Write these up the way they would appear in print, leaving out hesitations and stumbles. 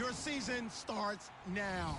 Your season starts now.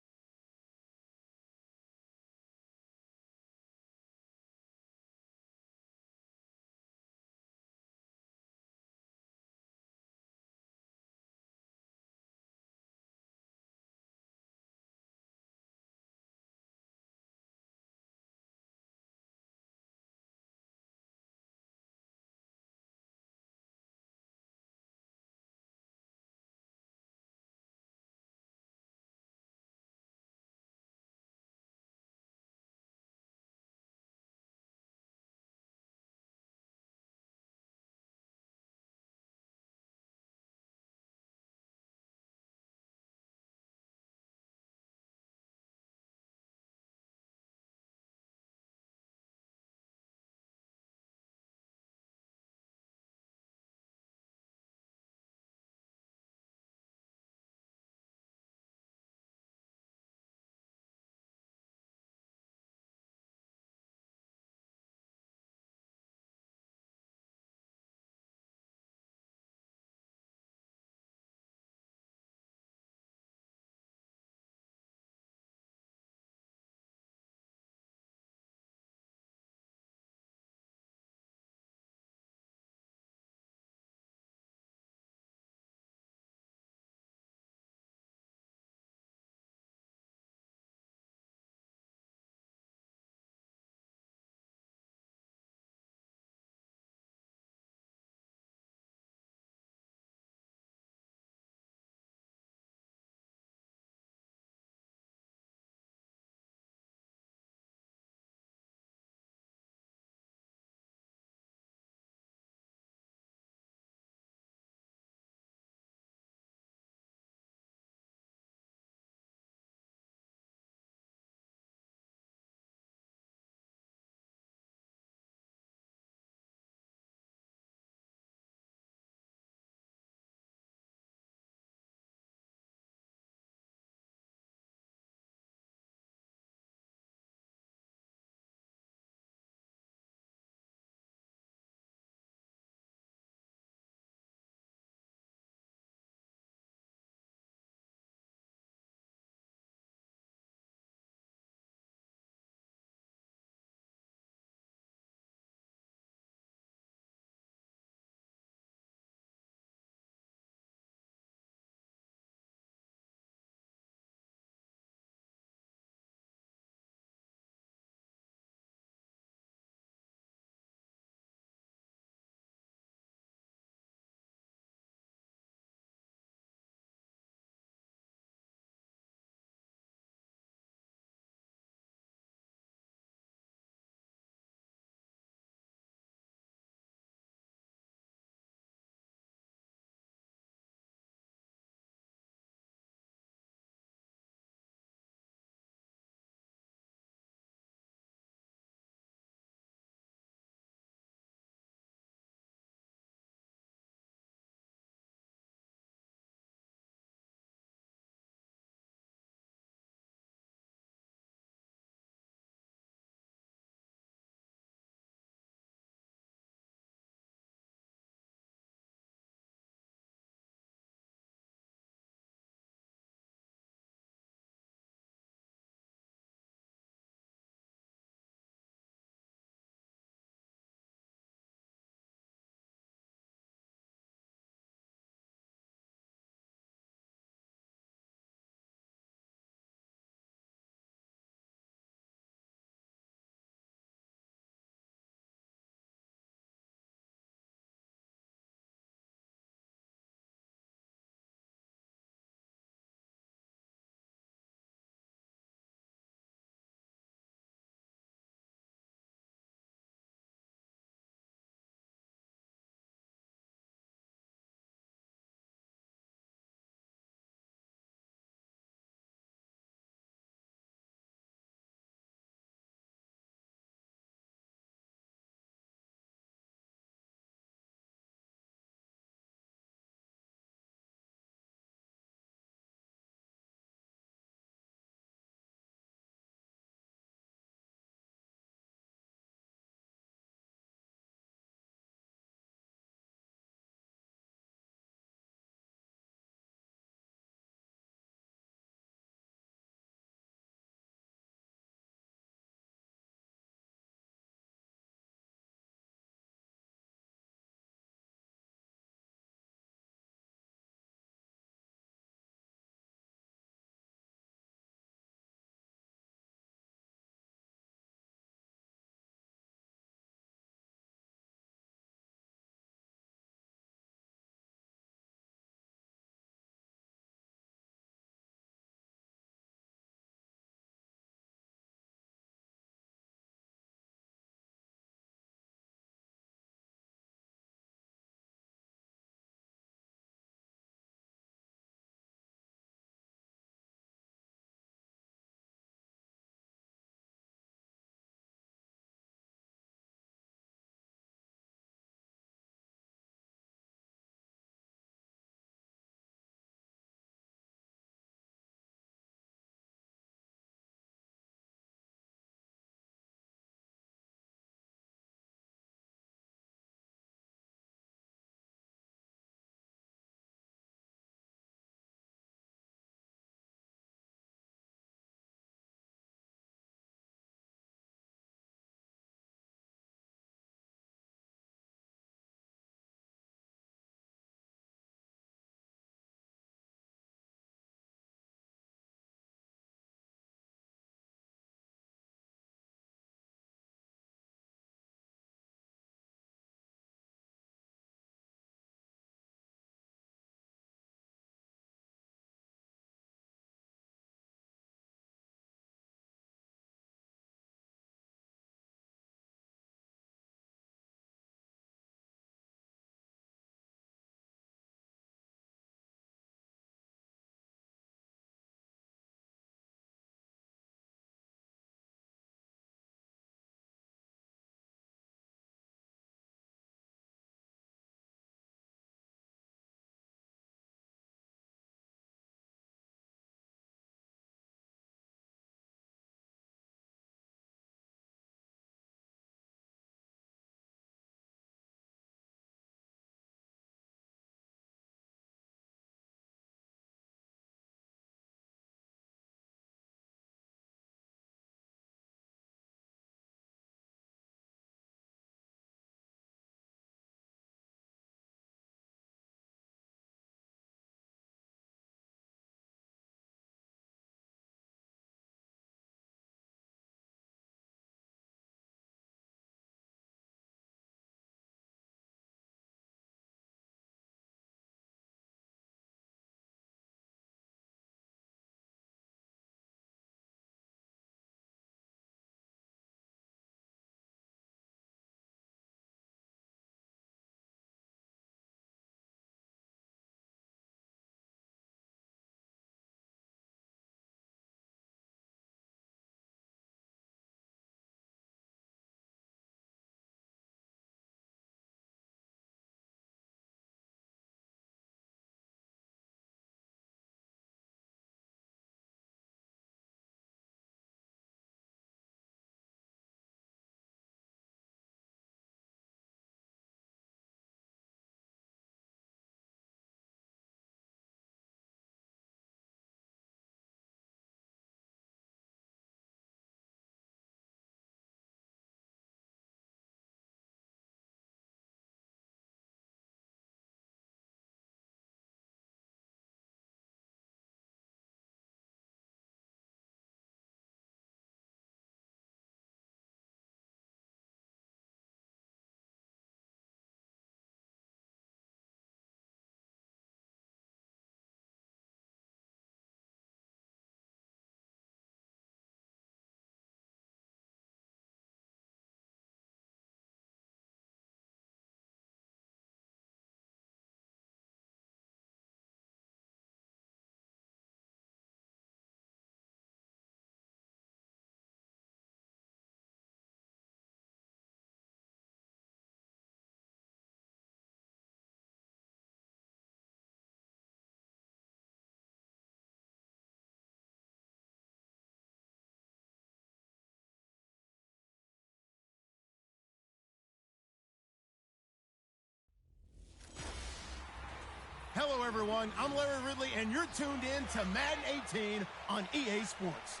Hello, everyone. I'm Larry Ridley, and you're tuned in to Madden 18 on EA Sports.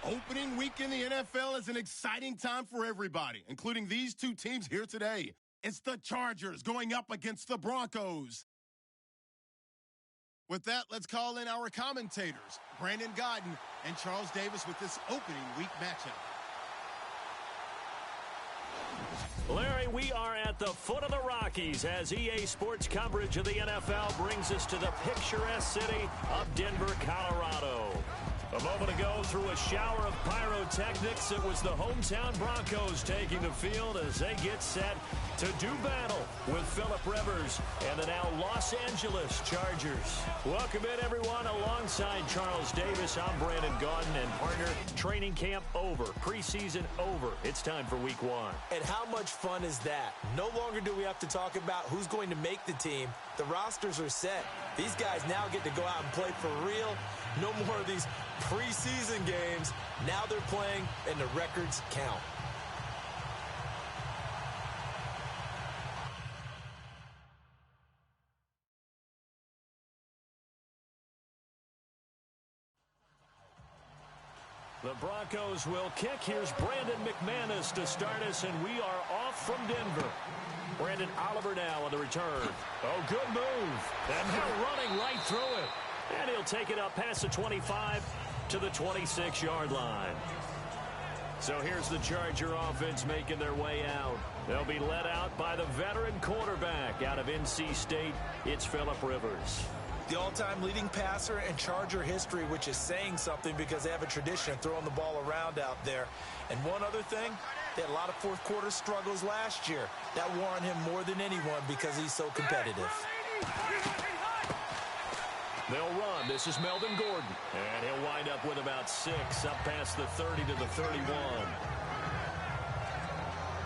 Opening week in the NFL is an exciting time for everybody, including these two teams here today. It's the Chargers going up against the Broncos. With that, let's call in our commentators, Brandon Godden and Charles Davis, with this opening week matchup. Larry, we are at the foot of the Rockies as EA Sports coverage of the NFL brings us to the picturesque city of Denver, Colorado. A moment ago, through a shower of pyrotechnics, it was the hometown Broncos taking the field as they get set to do battle with Phillip Rivers and the now Los Angeles Chargers. Welcome in, everyone. Alongside Charles Davis, I'm Brandon Godden, and partner, training camp over, preseason over. It's time for week one. And how much fun is that? No longer do we have to talk about who's going to make the team. The rosters are set. These guys now get to go out and play for real. No more of these preseason games. Now they're playing, and the records count. The Broncos will kick. Here's Brandon McManus to start us, and we are off from Denver. Brandon Oliver now on the return. Oh, good move. And now running right through it. And he'll take it up past the 25 to the 26-yard line. So here's the Charger offense making their way out. They'll be led out by the veteran quarterback out of NC State. It's Phillip Rivers. The all-time leading passer in Charger history, which is saying something because they have a tradition of throwing the ball around out there. And one other thing, they had a lot of fourth-quarter struggles last year. That wore on him more than anyone because he's so competitive. They'll run. This is Melvin Gordon. And he'll wind up with about 6 up past the 30 to the 31.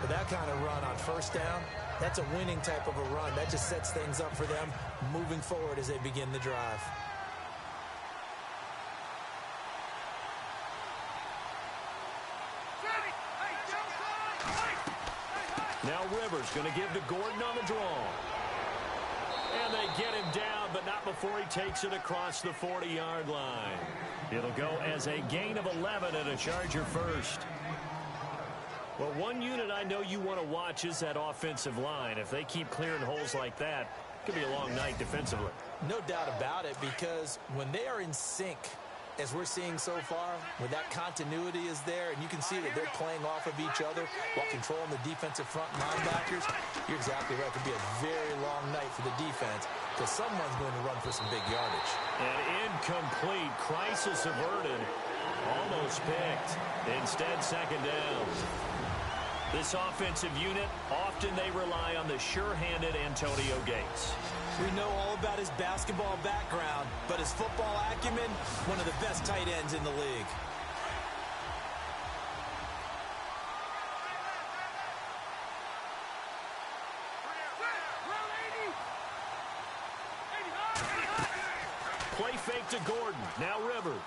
With that kind of run on first down, that's a winning type of a run. That just sets things up for them moving forward as they begin the drive. Now Rivers going to give to Gordon on the draw. And they get him down, but not before he takes it across the 40-yard line. It'll go as a gain of 11 and a Charger first. Well, one unit I know you want to watch is that offensive line. If they keep clearing holes like that, it could be a long night defensively. No doubt about it, because when they are in sync, as we're seeing so far, when that continuity is there, and you can see that they're playing off of each other while controlling the defensive front linebackers, you're exactly right. It could be a very long night for the defense because someone's going to run for some big yardage. An incomplete, crisis averted, almost picked. Instead, second down. This offensive unit, often they rely on the sure-handed Antonio Gates. We know all about his basketball background, but his football acumen, one of the best tight ends in the league. Play fake to Gordon. Now Rivers.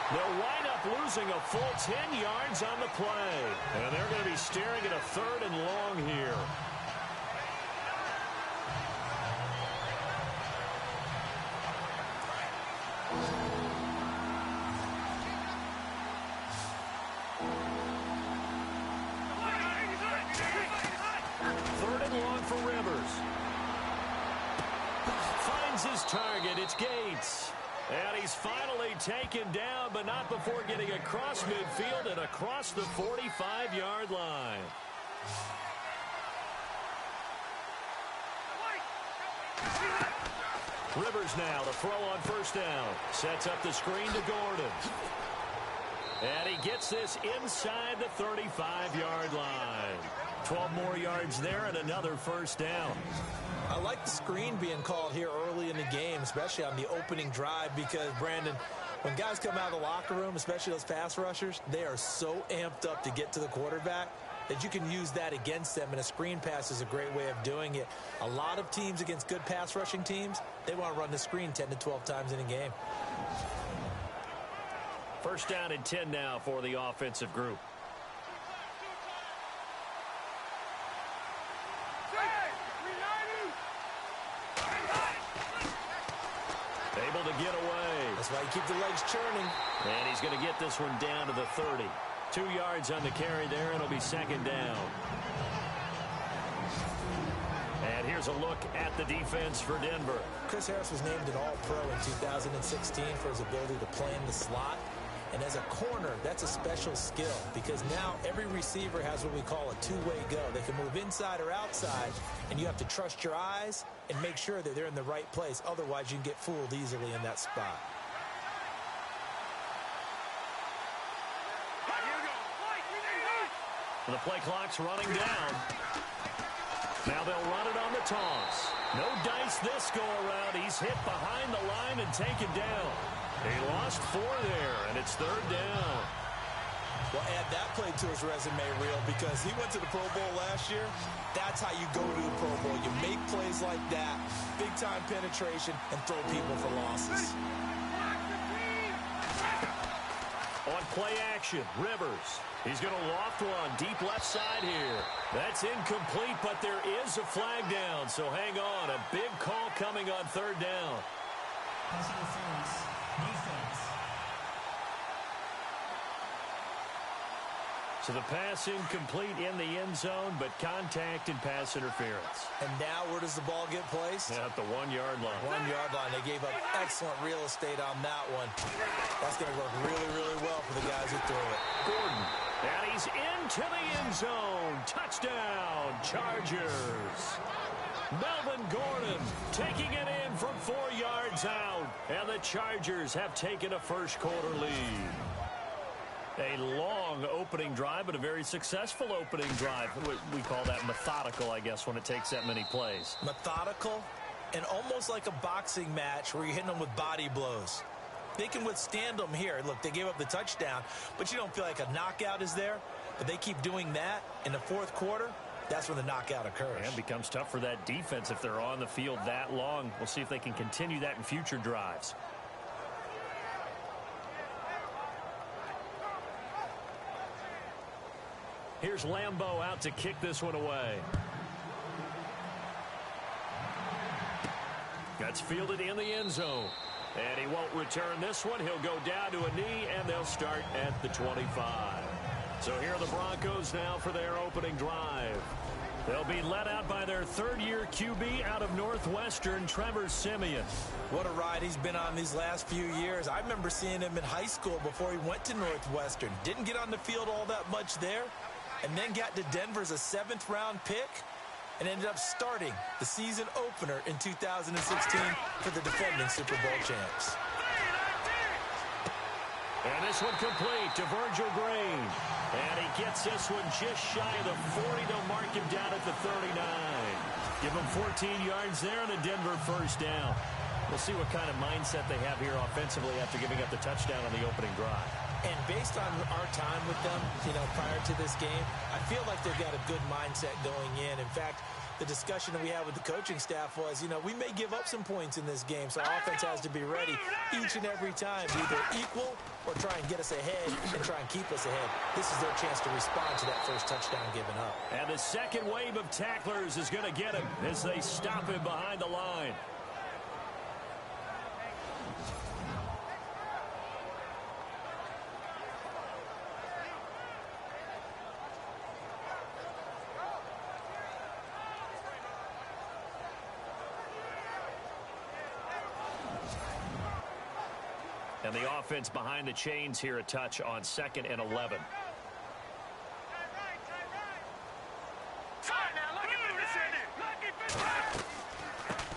They'll wind up losing a full 10 yards on the play. And they're going to be staring at a 3rd and long here. His target, it's Gates. And he's finally taken down, but not before getting across midfield and across the 45-yard line. Rivers now to throw on first down. Sets up the screen to Gordon. And he gets this inside the 35-yard line. 12 more yards there and another first down. I like the screen being called here early in the game, especially on the opening drive, because, Brandon, when guys come out of the locker room, especially those pass rushers, they are so amped up to get to the quarterback that you can use that against them, and a screen pass is a great way of doing it. A lot of teams against good pass rushing teams, they want to run the screen 10 to 12 times in a game. First down and 10 now for the offensive group. That's why you keep the legs churning. And he's going to get this one down to the 30. 2 yards on the carry there, and it'll be second down. And here's a look at the defense for Denver. Chris Harris was named an All-Pro in 2016 for his ability to play in the slot. And as a corner, that's a special skill because now every receiver has what we call a two-way go. They can move inside or outside, and you have to trust your eyes and make sure that they're in the right place. Otherwise, you can get fooled easily in that spot. The play clock's running down. Now they'll run it on the toss. No dice this go-around. He's hit behind the line and taken down. He lost 4 there, and it's third down. Well, add that play to his resume reel because he went to the Pro Bowl last year. That's how you go to the Pro Bowl. You make plays like that, big-time penetration, and throw people for losses. On play action, Rivers. He's going to loft one deep left side here. That's incomplete, but there is a flag down, so hang on. A big call coming on third down. So the pass incomplete in the end zone, but contact and pass interference. And now where does the ball get placed? At the 1 yard line. 1 yard line. They gave up excellent real estate on that one. That's going to work really, really well for the guys who threw it. Gordon. And he's into the end zone. Touchdown, Chargers. Melvin Gordon taking it in from 4 yards out. And the Chargers have taken a first quarter lead. A long opening drive, but a very successful opening drive. We call that methodical, I guess, when it takes that many plays. Methodical and almost like a boxing match where you're hitting them with body blows. They can withstand them here. Look, they gave up the touchdown, but you don't feel like a knockout is there. But they keep doing that in the fourth quarter. That's when the knockout occurs. And it becomes tough for that defense if they're on the field that long. We'll see if they can continue that in future drives. Here's Lambeau out to kick this one away. That's fielded in the end zone. And he won't return this one. He'll go down to a knee, and they'll start at the 25. So here are the Broncos now for their opening drive. They'll be led out by their third-year QB out of Northwestern, Trevor Siemian. What a ride he's been on these last few years. I remember seeing him in high school before he went to Northwestern. Didn't get on the field all that much there, and then got to Denver as a 7th-round pick and ended up starting the season opener in 2016 for the defending Super Bowl champs. And this one complete to Virgil Green. And he gets this one just shy of the 40. They'll mark him down at the 39. Give him 14 yards there and a Denver first down. We'll see what kind of mindset they have here offensively after giving up the touchdown on the opening drive. And based on our time with them, prior to this game, I feel like they've got a good mindset going in. In fact, the discussion that we had with the coaching staff was, we may give up some points in this game, so our offense has to be ready each and every time to either equal or try and get us ahead and try and keep us ahead. This is their chance to respond to that first touchdown given up. And the second wave of tacklers is going to get him as they stop him behind the line. And the offense behind the chains here, a touch on 2nd and 11.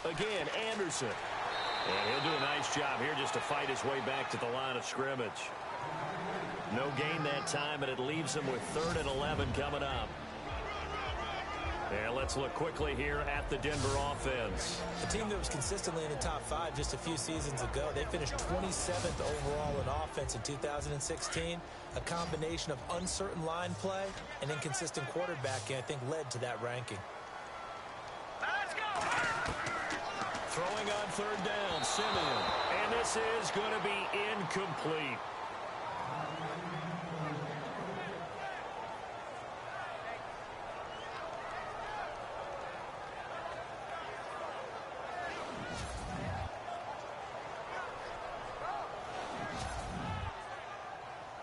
Again, Anderson. And he'll do a nice job here just to fight his way back to the line of scrimmage. No gain that time, and it leaves him with 3rd and 11 coming up. And let's look quickly here at the Denver offense. A team that was consistently in the top 5 just a few seasons ago. They finished 27th overall in offense in 2016. A combination of uncertain line play and inconsistent quarterbacking, I think, led to that ranking. Let's go! Throwing on 3rd down, Simeon. And this is going to be incomplete.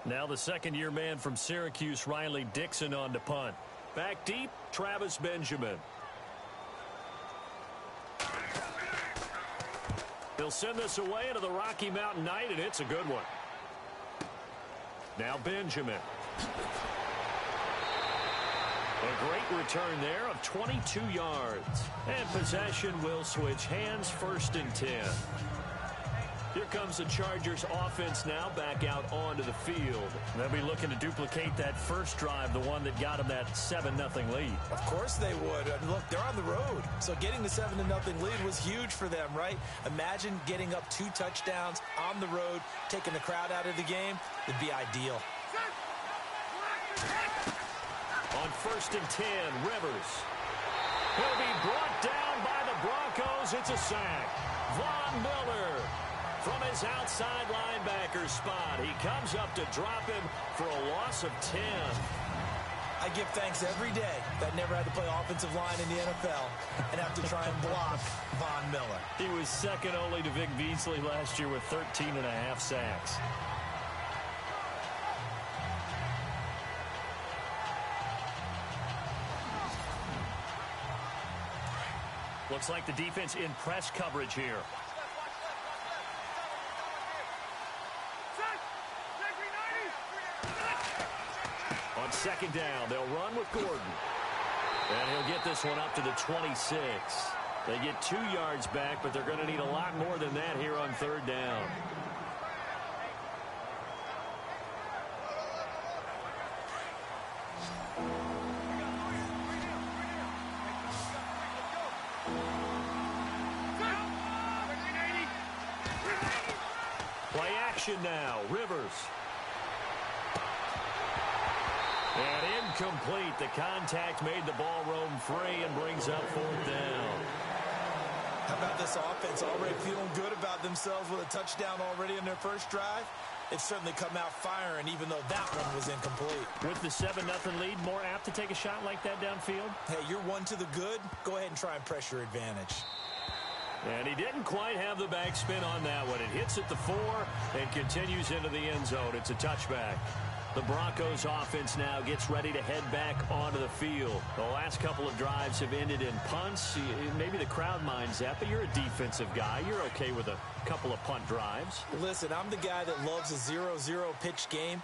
Now the second-year man from Syracuse, Riley Dixon, on to punt. Back deep, Travis Benjamin. He'll send this away into the Rocky Mountain night, and it's a good one. Now Benjamin. A great return there of 22 yards. And possession will switch hands, 1st and 10. Here comes the Chargers offense now back out onto the field. They'll be looking to duplicate that first drive, the one that got them that 7-0 lead. Of course they would. Look, they're on the road. So getting the 7-0 lead was huge for them, right? Imagine getting up 2 touchdowns on the road, taking the crowd out of the game. It'd be ideal. On 1st and 10, Rivers. He'll be brought down by the Broncos. It's a sack. Von Miller from his outside linebacker spot. He comes up to drop him for a loss of 10. I give thanks every day that I never had to play offensive line in the NFL and have to try and block Von Miller. He was second only to Vic Beasley last year with 13.5 sacks. Looks like the defense in press coverage here. On 2nd down, they'll run with Gordon. And he'll get this one up to the 26. They get 2 yards back, but they're going to need a lot more than that here on 3rd down. Play action now. Rivers. And incomplete. The contact made the ball roam free and brings up 4th down. How about this offense already feeling good about themselves with a touchdown already in their first drive? It's certainly come out firing, even though that one was incomplete. With the 7-0 lead, more apt to take a shot like that downfield? Hey, you're one to the good. Go ahead and try and press your advantage. And he didn't quite have the backspin on that one. It hits at the 4 and continues into the end zone. It's a touchback. The Broncos offense now gets ready to head back onto the field. The last couple of drives have ended in punts. Maybe the crowd minds that, but you're a defensive guy. You're okay with a couple of punt drives. Listen, I'm the guy that loves a 0-0 pitch game.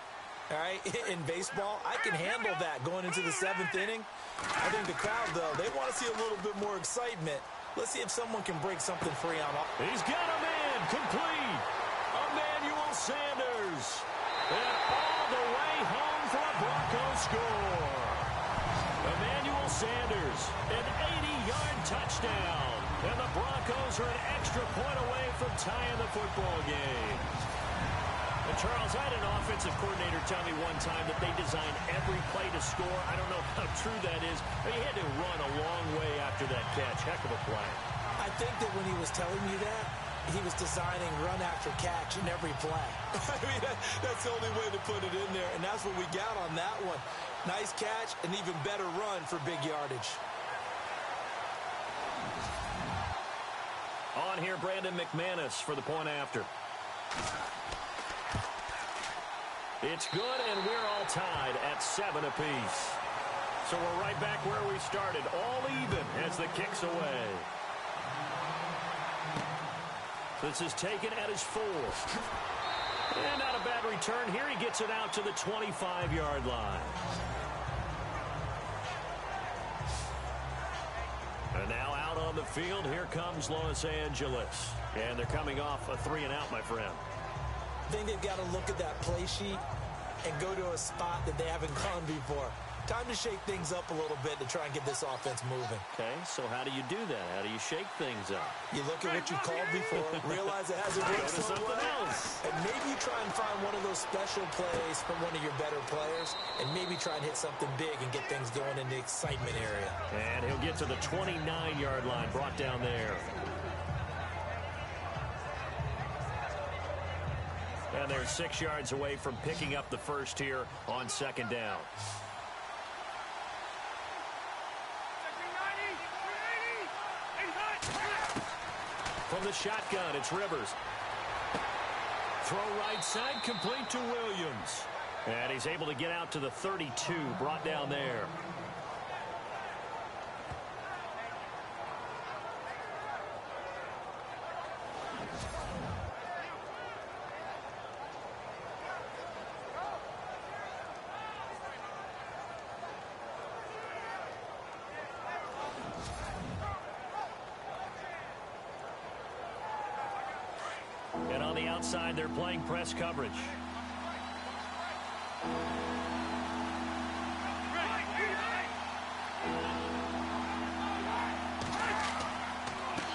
All right, in baseball, I can handle that going into the 7th inning. I think the crowd, though, they want to see a little bit more excitement. Let's see if someone can break something free on off. He's got him in, complete. Emmanuel Sanders. And all the way home for a Broncos score. Emmanuel Sanders, an 80-yard touchdown. And the Broncos are an extra point away from tying the football game. And Charles, I had an offensive coordinator tell me one time that they design every play to score. I don't know how true that is, but he had to run a long way after that catch. Heck of a play. I think that when he was telling you that, he was designing run after catch in every play. I mean, that's the only way to put it in there, and that's what we got on that one. Nice catch, an even better run for big yardage. On here, Brandon McManus for the point after. It's good, and we're all tied at 7 apiece. So we're right back where we started, all even as the kick's away. This is taken at his 4th. And not a bad return here. He gets it out to the 25-yard line. And now out on the field, here comes Los Angeles. And they're coming off a 3-and-out, my friend. I think they've got to look at that play sheet and go to a spot that they haven't gone before. Time to shake things up a little bit to try and get this offense moving. Okay, so how do you do that? How do you shake things up? You look at what you called before, realize it hasn't worked so well, else. and maybe you try and find one of those special plays from one of your better players, and maybe try and hit something big and get things going in the excitement area. And he'll get to the 29-yard line, brought down there. And they're 6 yards away from picking up the first here on 2nd down. From the shotgun, it's Rivers. Throw right side, complete to Williams. And he's able to get out to the 32, brought down there. And on the outside, they're playing press coverage.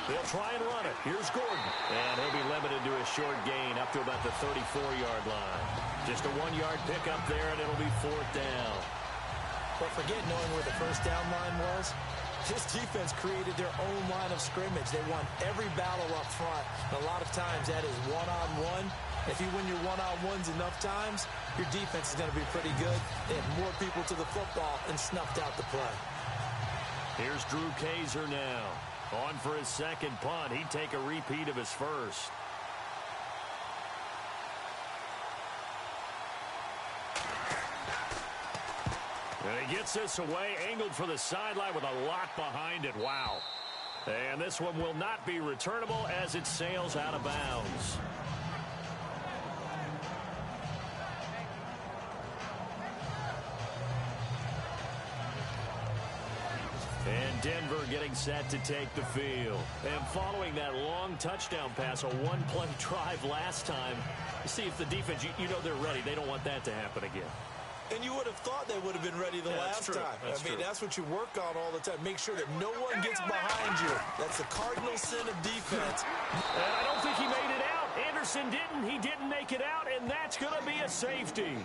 They'll try and run it. Here's Gordon. And he'll be limited to a short gain up to about the 34-yard line. Just a 1-yard pickup there, and it'll be 4th down. But forget knowing where the first down line was. This defense created their own line of scrimmage. They won every battle up front. And a lot of times that is one-on-one. If you win your one-on-ones enough times, your defense is going to be pretty good. They had more people to the football and snuffed out the play. Here's Drew Kaiser now. On for his second punt. He'd take a repeat of his first. And he gets this away, angled for the sideline with a lot behind it. Wow. And this one will not be returnable as it sails out of bounds. And Denver getting set to take the field. And following that long touchdown pass, a one-play drive last time, see if the defense, you know they're ready. They don't want that to happen again. And you would have thought they would have been ready the last time. That's what you work on all the time. Make sure that no one gets behind you. That's the cardinal sin of defense. And I don't think he made it out. Anderson didn't. He didn't make it out, and that's going to be a safety.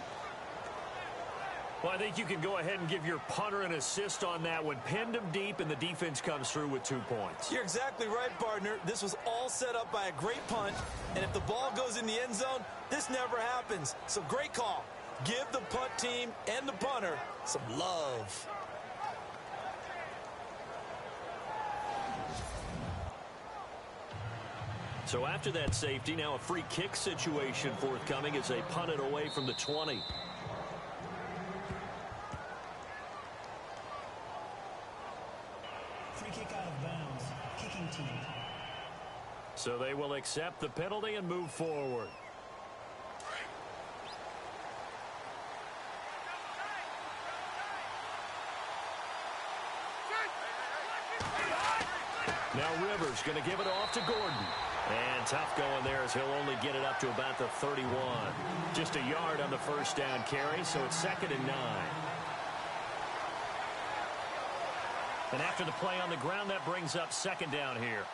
Well, I think you can go ahead and give your punter an assist on that one. Pinned him deep, and the defense comes through with 2 points. You're exactly right, partner. This was all set up by a great punt, and if the ball goes in the end zone, this never happens. So great call. Give the punt team and the punter some love. So after that safety, now a free kick situation forthcoming as they punt it away from the 20. Free kick out of bounds. Kicking team. So they will accept the penalty and move forward. Now Rivers going to give it off to Gordon. And tough going there as he'll only get it up to about the 31. Just a yard on the first down carry, so it's 2nd and 9. And after the play on the ground, that brings up 2nd down here.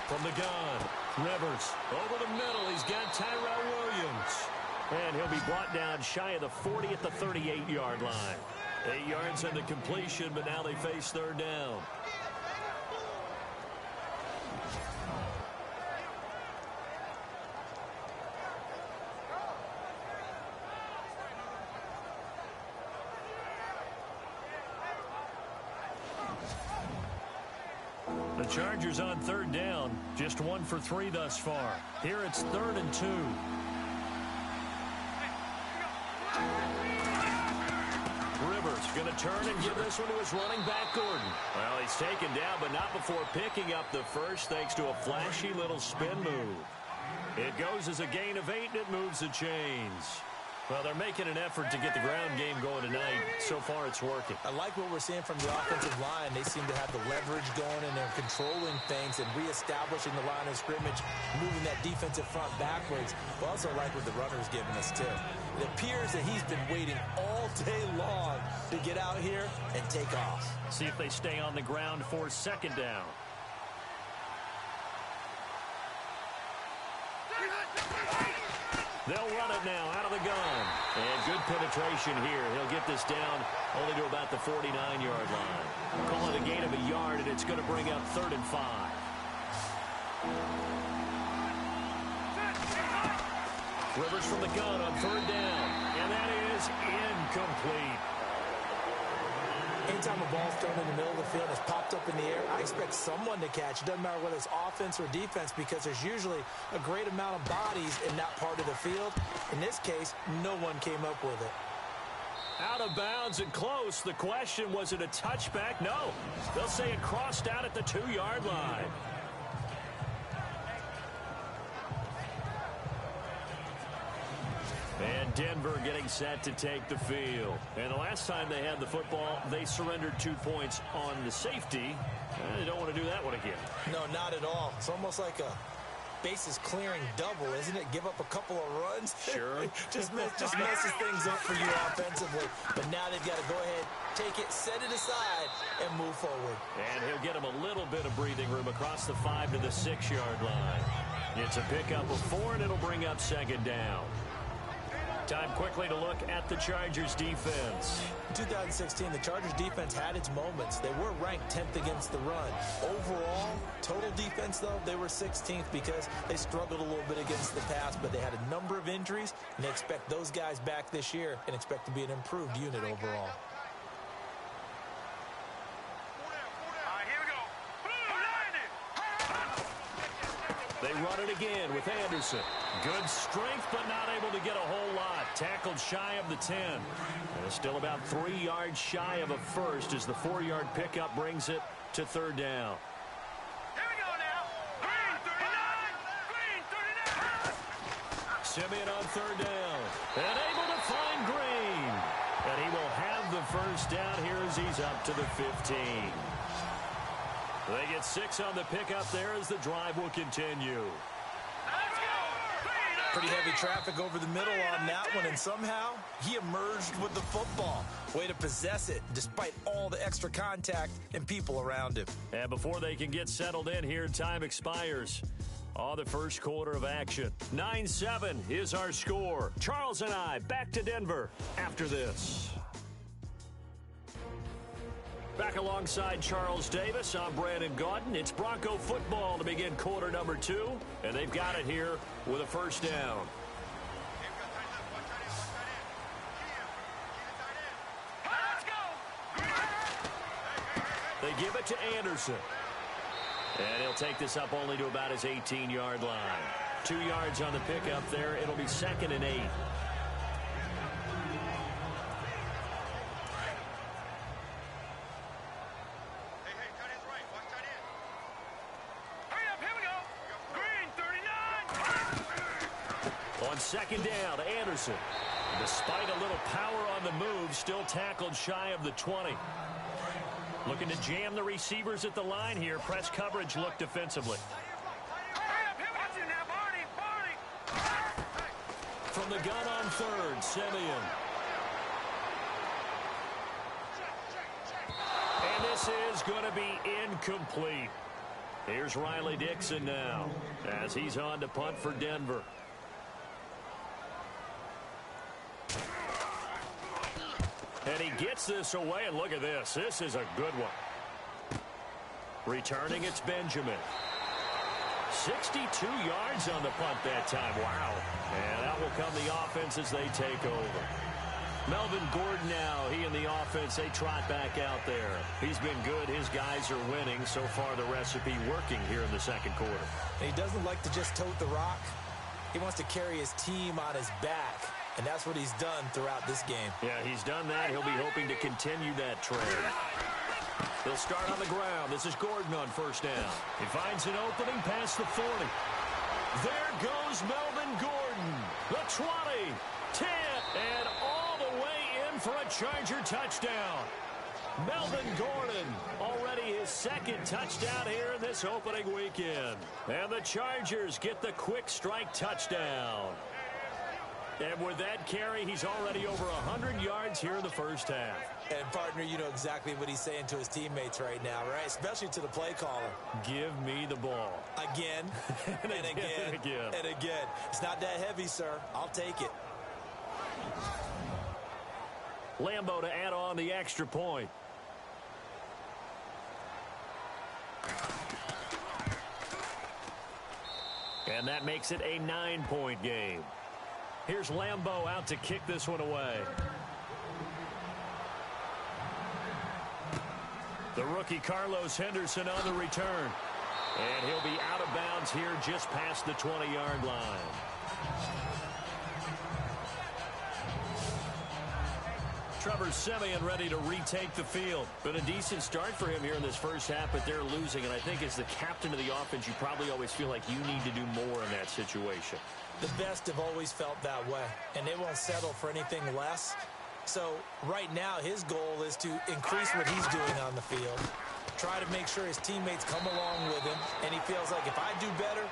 From the gun, Rivers over the middle. He's got Tyrell Williams. And he'll be brought down shy of the 40 at the 38-yard line. 8 yards on the completion, but now they face 3rd down. The Chargers on 3rd down, just 1 for 3 thus far. Here it's 3rd and 2. Rivers going to turn and give this one to his running back, Gordon. Well, he's taken down, but not before picking up the first thanks to a flashy little spin move. It goes as a gain of 8, and it moves the chains. Well, they're making an effort to get the ground game going tonight. So far, it's working. I like what we're seeing from the offensive line. They seem to have the leverage going, and they're controlling things and reestablishing the line of scrimmage, moving that defensive front backwards. But also like what the runner's giving us, too. It appears that he's been waiting all day long to get out here and take off. See if they stay on the ground for 2nd down. They'll run it now out of the gun. And good penetration here. He'll get this down only to about the 49-yard line. Call it a gain of a yard, and it's going to bring up 3rd and 5. Rivers from the gun on 3rd down. And that is incomplete. Anytime a ball's thrown in the middle of the field and it's popped up in the air, I expect someone to catch. It doesn't matter whether it's offense or defense because there's usually a great amount of bodies in that part of the field. In this case, no one came up with it. Out of bounds and close. The question, was it a touchback? No. They'll say it crossed out at the 2-yard line. And Denver getting set to take the field. And the last time they had the football, they surrendered 2 points on the safety. They don't want to do that one again. No, not at all. It's almost like a bases clearing double, isn't it? Give up a couple of runs. Sure. just messes things up for you offensively. But now they've got to go ahead, take it, set it aside, and move forward. And he'll get him a little bit of breathing room across the 5 to the 6-yard line. It's a pickup of 4, and it'll bring up 2nd down. Time quickly to look at the Chargers defense. In 2016, the Chargers defense had its moments. They were ranked 10th against the run. Overall, total defense, though, they were 16th because they struggled a little bit against the pass, but they had a number of injuries, and they expect those guys back this year and expect to be an improved unit overall. They run it again with Anderson. Good strength, but not able to get a whole lot. Tackled shy of the 10. And it's still about 3 yards shy of a first as the 4-yard pickup brings it to 3rd down. Here we go now. Green 39. Green 39. Simeon on 3rd down. And able to find Green. And he will have the first down here as he's up to the 15. They get 6 on the pickup there as the drive will continue. Pretty heavy traffic over the middle on that one, and somehow he emerged with the football. Way to possess it, despite all the extra contact and people around him. And before they can get settled in here, time expires on the first quarter of action. 9-7 is our score. Charles and I back to Denver after this. Back alongside Charles Davis, I'm Brandon Gaudin. It's Bronco football to begin quarter number 2, and they've got it here with a first down. They give it to Anderson. And he'll take this up only to about his 18-yard line. 2 yards on the pickup there. It'll be 2nd and 8. On 2nd down, Anderson. Despite a little power on the move, still tackled shy of the 20. Looking to jam the receivers at the line here. Press coverage look defensively. From the gun on 3rd, Simeon. And this is going to be incomplete. Here's Riley Dixon now as he's on to punt for Denver. And he gets this away, and look at this. This is a good one. Returning, it's Benjamin. 62 yards on the punt that time. Wow. And out will come the offense as they take over. Melvin Gordon now, he and the offense, they trot back out there. He's been good. His guys are winning. So far, the recipe working here in the second quarter. And he doesn't like to just tote the rock. He wants to carry his team on his back. And that's what he's done throughout this game. Yeah, he's done that. He'll be hoping to continue that trend. They'll start on the ground. This is Gordon on first down. He finds an opening past the 40. There goes Melvin Gordon. The 20, 10, and all the way in for a Charger touchdown. Melvin Gordon, already his 2nd touchdown here in this opening weekend. And the Chargers get the quick strike touchdown. And with that carry, he's already over 100 yards here in the first half. And, partner, you know exactly what he's saying to his teammates right now, right? Especially to the play caller. Give me the ball. Again, and again, and again. It's not that heavy, sir. I'll take it. Lambo to add on the extra point. And that makes it a 9-point game. Here's Lambo out to kick this one away. The rookie Carlos Henderson on the return. And he'll be out of bounds here just past the 20-yard line. Trevor Siemian ready to retake the field. Been a decent start for him here in this first half, but they're losing. And I think as the captain of the offense, you probably always feel like you need to do more in that situation. The best have always felt that way, and they won't settle for anything less. So right now, his goal is to increase what he's doing on the field, try to make sure his teammates come along with him, and he feels like if I do better,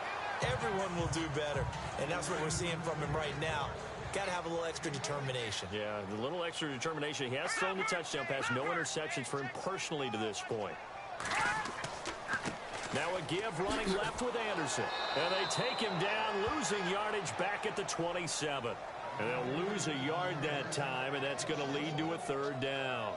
everyone will do better. And that's what we're seeing from him right now. Got to have a little extra determination. Yeah, the little extra determination. He has thrown the touchdown pass. No interceptions for him personally to this point. Now a give running left with Anderson. And they take him down, losing yardage back at the 27. And they'll lose a yard that time, and that's going to lead to a third down.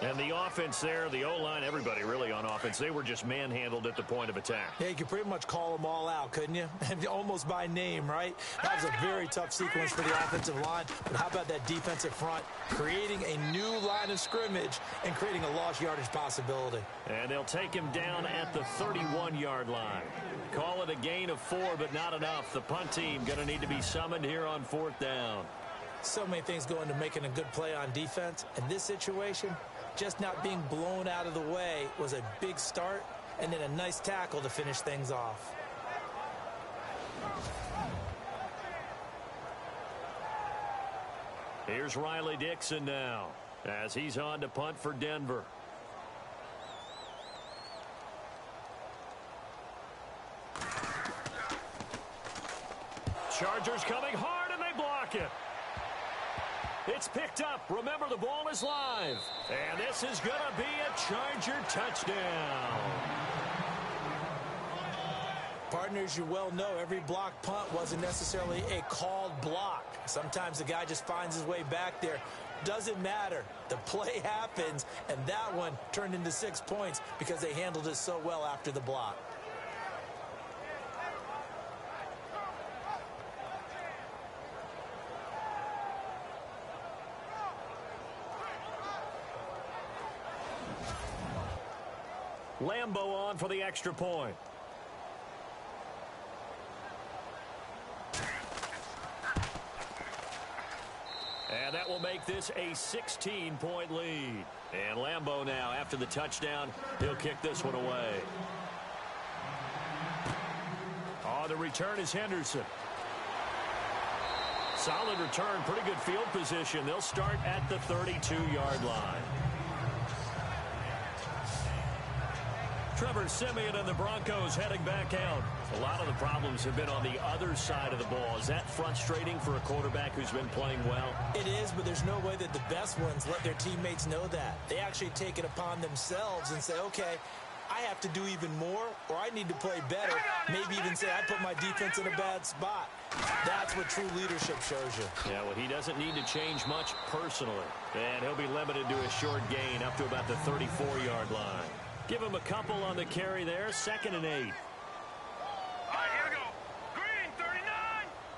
And the offense there, the O-line, everybody really on offense, they were just manhandled at the point of attack. Yeah, you could pretty much call them all out, couldn't you? Almost by name, right? That was a very tough sequence for the offensive line. But how about that defensive front creating a new line of scrimmage and creating a lost yardage possibility? And they'll take him down at the 31-yard line. Call it a gain of 4, but not enough. The punt team going to need to be summoned here on 4th down. So many things go into making a good play on defense. In this situation, just not being blown out of the way was a big start, and then a nice tackle to finish things off. Here's Riley Dixon now as he's on to punt for Denver. Chargers coming hard, and they block it. It's picked up. Remember, the ball is live. And this is going to be a Charger touchdown. Partners, you well know every block punt wasn't necessarily a called block. Sometimes the guy just finds his way back there. Doesn't matter. The play happens, and that one turned into 6 points because they handled it so well after the block. Lambo on for the extra point. And that will make this a 16-point lead. And Lambo now, after the touchdown, he'll kick this one away. On the return is Henderson. Solid return, pretty good field position. They'll start at the 32-yard line. Trevor Siemian and the Broncos heading back out. A lot of the problems have been on the other side of the ball. Is that frustrating for a quarterback who's been playing well? It is, but there's no way that the best ones let their teammates know that. They actually take it upon themselves and say, okay, I have to do even more, or I need to play better. Maybe even say I put my defense in a bad spot. That's what true leadership shows you. Yeah, well, he doesn't need to change much personally. And he'll be limited to a short gain up to about the 34-yard line. Give him a couple on the carry there. 2nd and 8. All right, here we go. Green 39.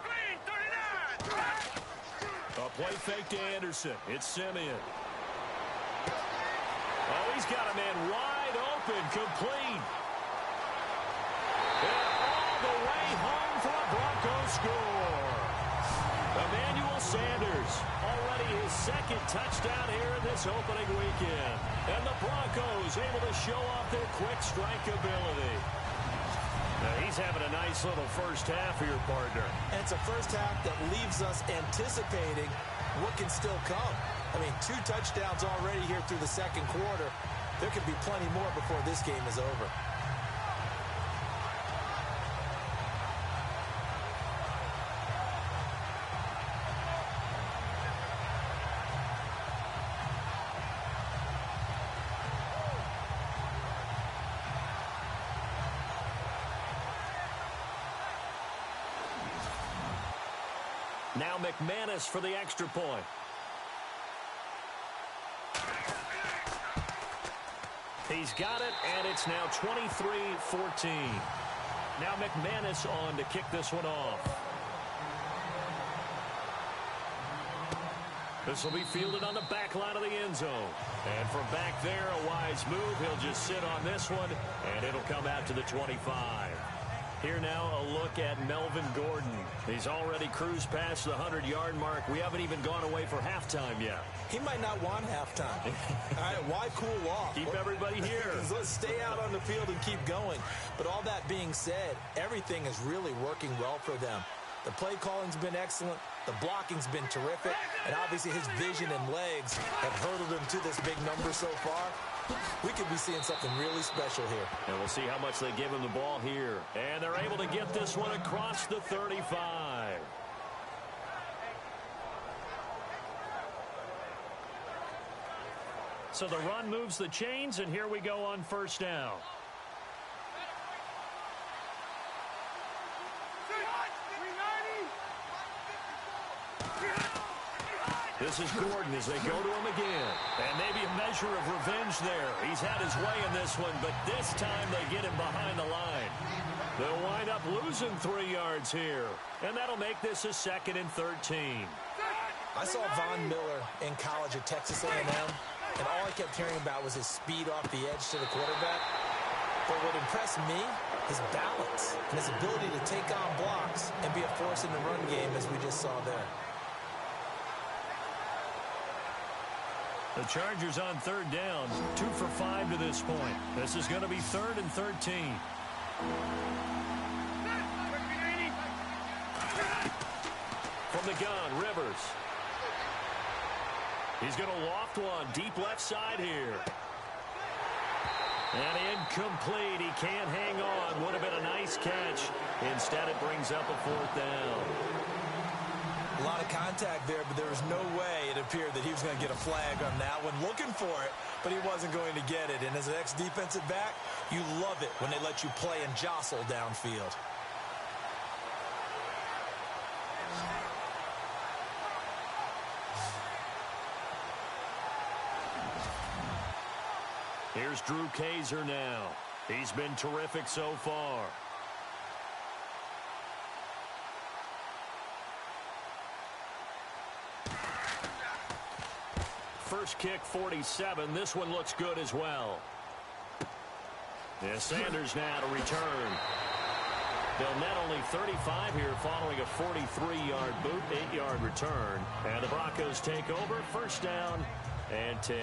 Green 39. A play fake to Anderson. It's Siemian. Oh, he's got a man wide open. Complete. And all the way home for a Broncos score. Emmanuel Sanders, already his 2nd touchdown here in this opening weekend. And the Broncos able to show off their quick strike ability. Now he's having a nice little first half here, partner. And it's a first half that leaves us anticipating what can still come. I mean, 2 touchdowns already here through the 2nd quarter. There could be plenty more before this game is over. Now McManus for the extra point. He's got it, and it's now 23-14. Now McManus on to kick this one off. This will be fielded on the back line of the end zone. And from back there, a wise move. He'll just sit on this one, and it'll come out to the 25. Here now, a look at Melvin Gordon. He's already cruised past the 100-yard mark. We haven't even gone away for halftime yet. He might not want halftime. All right, why cool off? Keep everybody here. Let's stay out on the field and keep going. But all that being said, everything is really working well for them. The play calling's been excellent. The blocking's been terrific. And obviously his vision and legs have hurdled him to this big number so far. We could be seeing something really special here. And we'll see how much they give him the ball here. And they're able to get this one across the 35. So the run moves the chains, and here we go on first down. This is Gordon as they go to him again. And maybe a measure of revenge there. He's had his way in this one, but this time they get him behind the line. They'll wind up losing 3 yards here. And that'll make this a 2nd and 13. I saw Von Miller in college at Texas A&M, and all I kept hearing about was his speed off the edge to the quarterback. But what impressed me, his balance and his ability to take on blocks and be a force in the run game, as we just saw there. The Chargers on 3rd down, 2 for 5 to this point. This is going to be 3rd and 13. From the gun, Rivers. He's going to loft one deep left side here. And incomplete. He can't hang on. Would have been a nice catch. Instead, it brings up a 4th down. A lot of contact there, but there was no way it appeared that he was going to get a flag on that one. Looking for it, but he wasn't going to get it. And as an ex-defensive back, you love it when they let you play and jostle downfield. Here's Drew Kaiser now. He's been terrific so far. First kick, 47. This one looks good as well. Yeah, Sanders now to return. They'll net only 35 here following a 43-yard boot, 8-yard return. And the Broncos take over. First down and 10.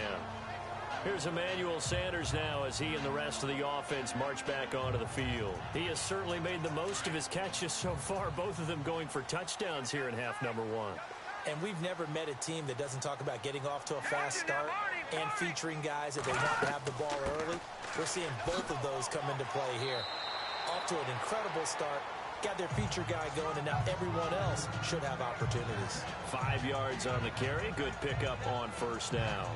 Here's Emmanuel Sanders now as he and the rest of the offense march back onto the field. He has certainly made the most of his catches so far, both of them going for touchdowns here in half number 1. And we've never met a team that doesn't talk about getting off to a fast start and featuring guys that they want to have the ball early. We're seeing both of those come into play here. Off to an incredible start. Got their feature guy going, and now everyone else should have opportunities. 5 yards on the carry. Good pickup on first down.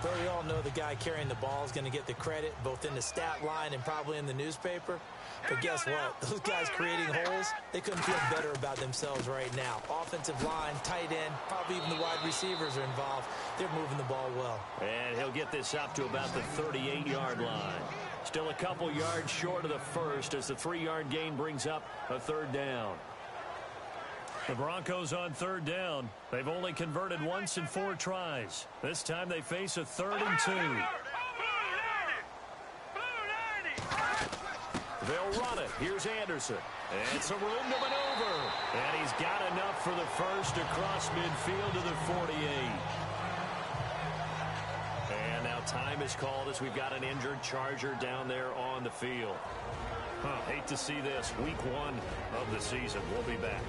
But we all know the guy carrying the ball is going to get the credit, both in the stat line and probably in the newspaper. But guess what? Those guys creating holes, they couldn't feel better about themselves right now. Offensive line, tight end, probably even the wide receivers are involved. They're moving the ball well. And he'll get this up to about the 38-yard line. Still a couple yards short of the first as the 3-yard gain brings up a 3rd down. The Broncos on 3rd down. They've only converted once in 4 tries. This time they face a 3rd and 2. They'll run it. Here's Anderson. And some room to maneuver. And he's got enough for the first across midfield to the 48. And now time is called as we've got an injured Charger down there on the field. Hate to see this. Week 1 of the season. We'll be back.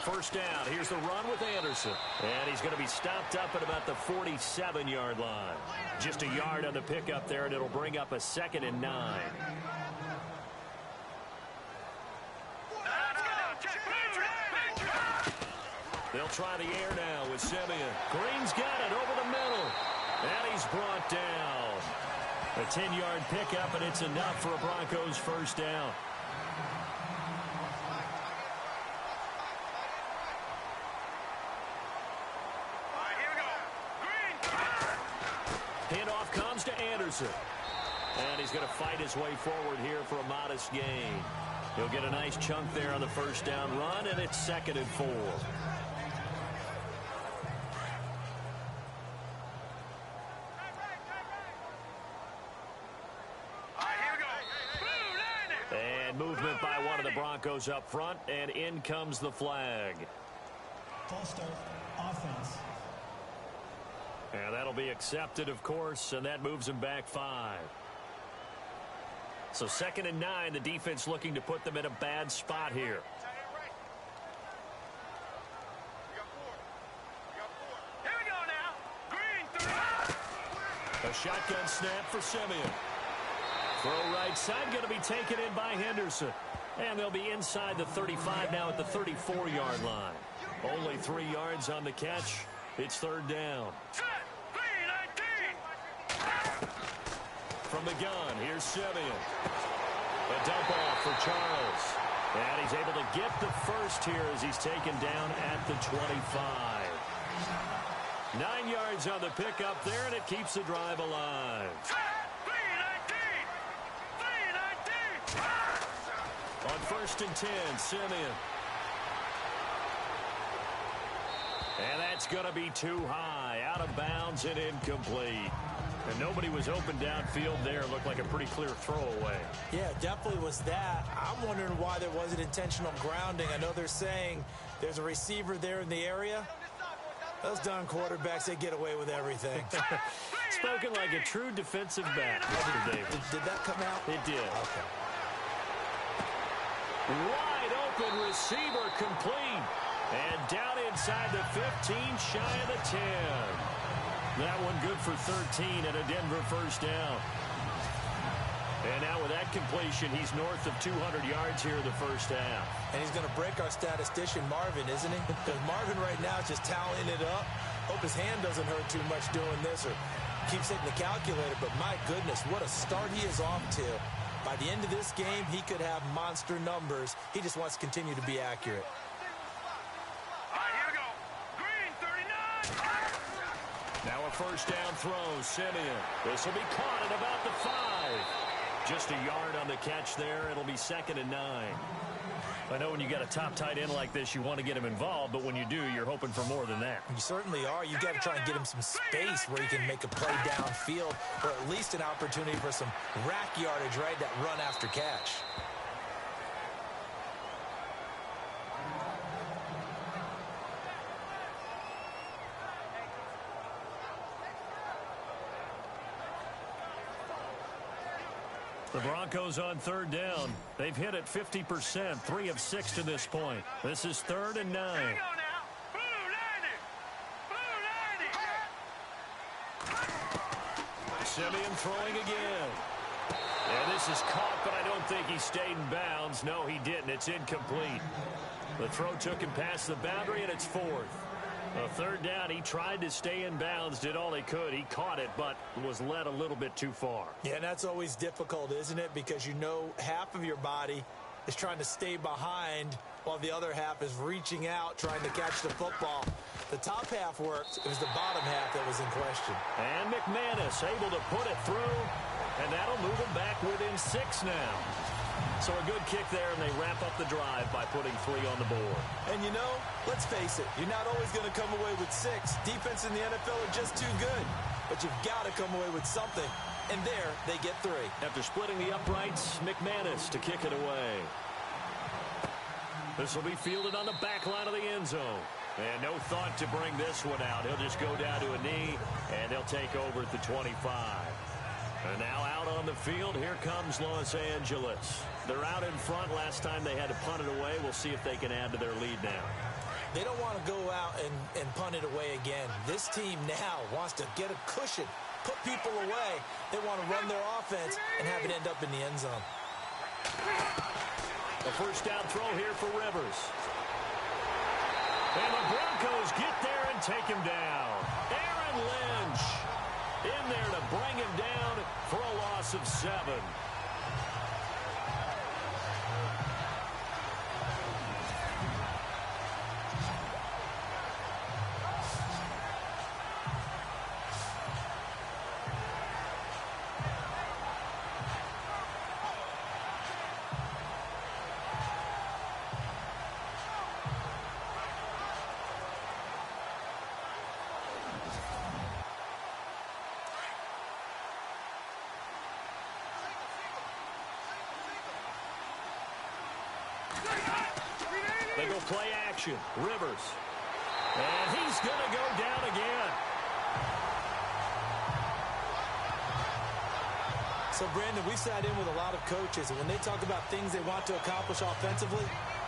First down. Here's the run with Anderson. And he's going to be stopped up at about the 47-yard line. Just a yard on the pickup there, and it'll bring up a 2nd and 9. They'll try the air now with Simeon. Green's got it over the middle. And he's brought down. A 10-yard pickup, and it's enough for a Broncos first down. Henderson. And he's going to fight his way forward here for a modest gain. He'll get a nice chunk there on the first down run, and it's 2nd and 4. And movement by one of the Broncos up front, and in comes the flag. False start, offense. And that'll be accepted, of course, and that moves him back 5. So 2nd and 9, the defense looking to put them in a bad spot here. Here we go now. Green, 3. A shotgun snap for Simeon. Throw right side, going to be taken in by Henderson. And they'll be inside the 35 now at the 34-yard line. Only 3 yards on the catch. It's 3rd down. Set. Green, 19. From the gun, here's Simeon. A dump off for Charles. And he's able to get the first here as he's taken down at the 25. 9 yards on the pickup there, and it keeps the drive alive. On 1st and 10, Simeon. And that's going to be too high. Out of bounds and incomplete. And nobody was open downfield there. Looked like a pretty clear throwaway. Yeah, definitely was that. I'm wondering why there wasn't intentional grounding. I know they're saying there's a receiver there in the area. Those darn quarterbacks, they get away with everything. Spoken like a true defensive back, Mr. Davis. Did that come out? It did. Okay. Wide open receiver complete. And down inside the 15, shy of the 10. That one good for 13 and a Denver first down. And now with that completion, he's north of 200 yards here in the first half. And he's going to break our statistician, Marvin, isn't he? Because Marvin right now is just tallying it up. Hope his hand doesn't hurt too much doing this or keeps hitting the calculator. But my goodness, what a start he is off to. By the end of this game, he could have monster numbers. He just wants to continue to be accurate. Here we go. Green, 39. Now a first down throw, Simeon. This will be caught at about the 5. Just a yard on the catch there. It'll be 2nd and 9. I know when you got a top tight end like this, you want to get him involved, but when you do, you're hoping for more than that. You certainly are. You've got to try and get him some space where he can make a play downfield, or at least an opportunity for some rack yardage, right? That run after catch. The Broncos on 3rd down. They've hit it 50%, 3 of 6 to this point. This is 3rd and 9. Here we go now. Blue 90. Simeon throwing again. And this is caught, but I don't think he stayed in bounds. No, he didn't. It's incomplete. The throw took him past the boundary, and it's 4th. A 3rd down, he tried to stay in bounds, did all he could. He caught it, but was led a little bit too far. Yeah, and that's always difficult, isn't it? Because you know half of your body is trying to stay behind while the other half is reaching out, trying to catch the football. The top half worked. It was the bottom half that was in question. And McManus able to put it through, and that'll move him back within 6 now. So a good kick there, and they wrap up the drive by putting 3 on the board. And you know, let's face it, you're not always going to come away with 6. Defense in the NFL are just too good. But you've got to come away with something. And there, they get 3. After splitting the uprights, McManus to kick it away. This will be fielded on the back line of the end zone. And no thought to bring this one out. He'll just go down to a knee, and they'll take over at the 25. And now out on the field, here comes Los Angeles. They're out in front. Last time they had to punt it away. We'll see if they can add to their lead now. They don't want to go out and punt it away again. This team now wants to get a cushion, put people away. They want to run their offense and have it end up in the end zone. A first down throw here for Rivers. And the Broncos get there and take him down. Aaron Lynch in there to bring him down for a loss of 7. They go play action. Rivers. And he's going to go down again. So, Brandon, we've sat in with a lot of coaches, and when they talk about things they want to accomplish offensively,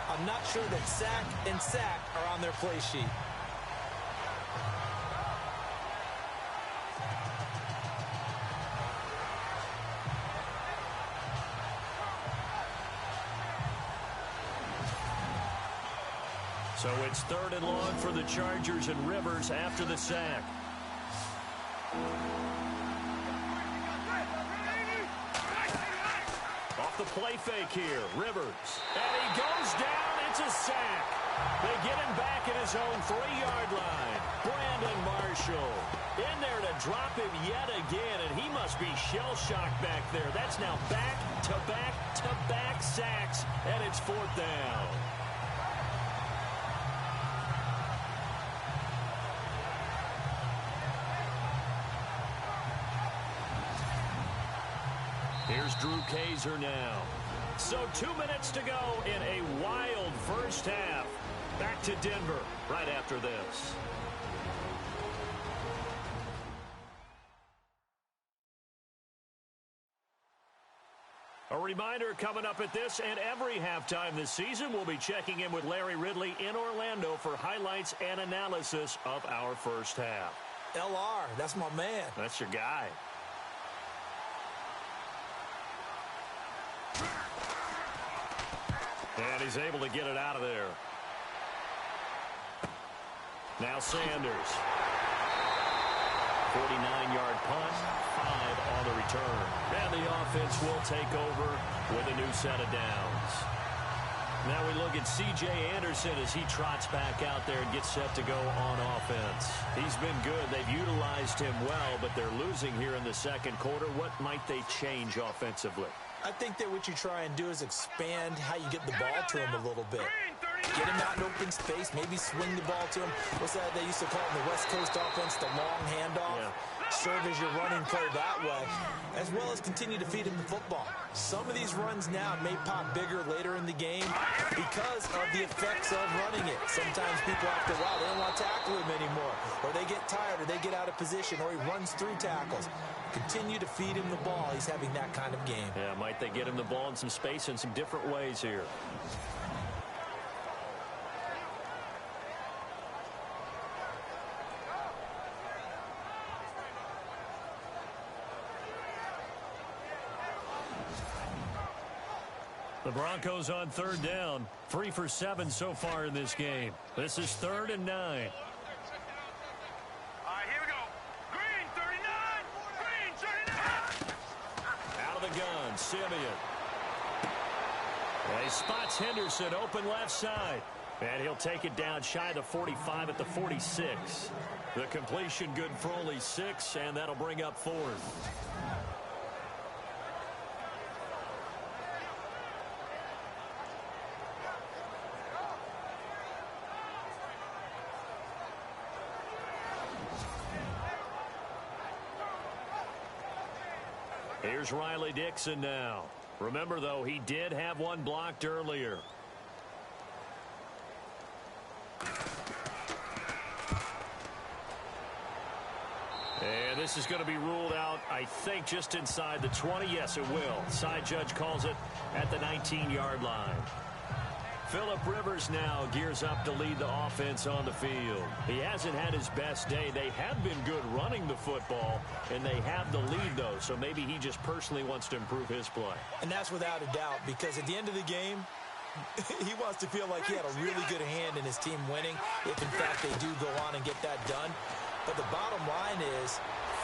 I'm not sure that sack and sack are on their play sheet. So it's 3rd and long for the Chargers, and Rivers after the sack. Off the play fake here, Rivers. And he goes down. It's a sack. They get him back at his own 3-yard line. Brandon Marshall in there to drop him yet again, and he must be shell-shocked back there. That's now back-to-back-to-back sacks, and it's 4th down. Here's Drew Kaiser now. So 2 minutes to go in a wild first half. Back to Denver right after this. A reminder coming up at this and every halftime this season, we'll be checking in with Larry Ridley in Orlando for highlights and analysis of our first half. LR, that's my man. That's your guy. And he's able to get it out of there. Now Sanders. 49-yard punt, 5 on the return. And the offense will take over with a new set of downs. Now we look at C.J. Anderson as he trots back out there and gets set to go on offense. He's been good. They've utilized him well, but they're losing here in the second quarter. What might they change offensively? I think that what you try and do is expand how you get the ball to him a little bit. Get him out in open space, maybe swing the ball to him. What's that they used to call it in the West Coast offense, the long handoff? Yeah. Serve as your running play that way, as well as continue to feed him the football. Some of these runs now may pop bigger later in the game because of the effects of running it. Sometimes people after a while, they don't want to tackle him anymore, or they get tired, or they get out of position, or he runs through tackles. Continue to feed him the ball. He's having that kind of game. Yeah, might they get him the ball in some space in some different ways here. The Broncos on 3rd down. 3 for 7 so far in this game. This is 3rd and 9. All right, here we go. Green 39. Green 39. Out of the gun, Simeon. And he spots Henderson open left side. And he'll take it down shy of the 45 at the 46. The completion good for only 6, and that'll bring up 4th. Here's Riley Dixon now. Remember, though, he did have one blocked earlier. And this is going to be ruled out, I think, just inside the 20. Yes, it will. Side judge calls it at the 19-yard line. Phillip Rivers now gears up to lead the offense on the field. He hasn't had his best day. They have been good running the football, and they have the lead, though, so maybe he just personally wants to improve his play. And that's without a doubt, because at the end of the game, he wants to feel like he had a really good hand in his team winning, if, in fact, they do go on and get that done. But the bottom line is...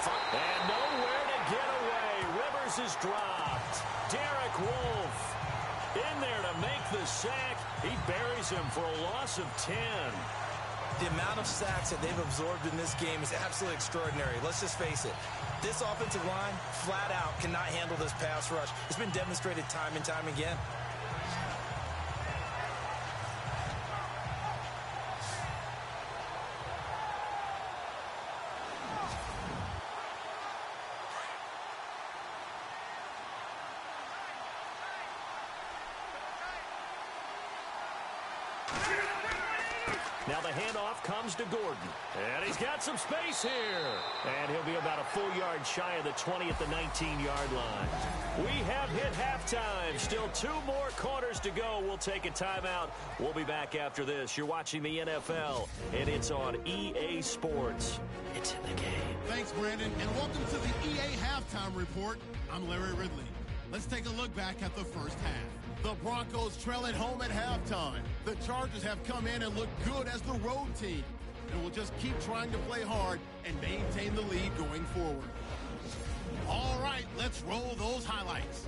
And nowhere to get away. Rivers is dropped. Derek Wolfe in there to make the sack. He buries him for a loss of 10. The amount of sacks that they've absorbed in this game is absolutely extraordinary. Let's just face it. This offensive line, flat out, cannot handle this pass rush. It's been demonstrated time and time again. comes to Gordon. And he's got some space here. And he'll be about a full yard shy of the 20 at the 19-yard line. We have hit halftime. Still 2 more quarters to go. We'll take a timeout. We'll be back after this. You're watching the NFL, and it's on EA Sports. It's in the game. Thanks, Brandon, and welcome to the EA Halftime Report. I'm Larry Ridley. Let's take a look back at the first half. The Broncos trail at home at halftime. The Chargers have come in and looked good as the road team, and will just keep trying to play hard and maintain the lead going forward. All right, let's roll those highlights.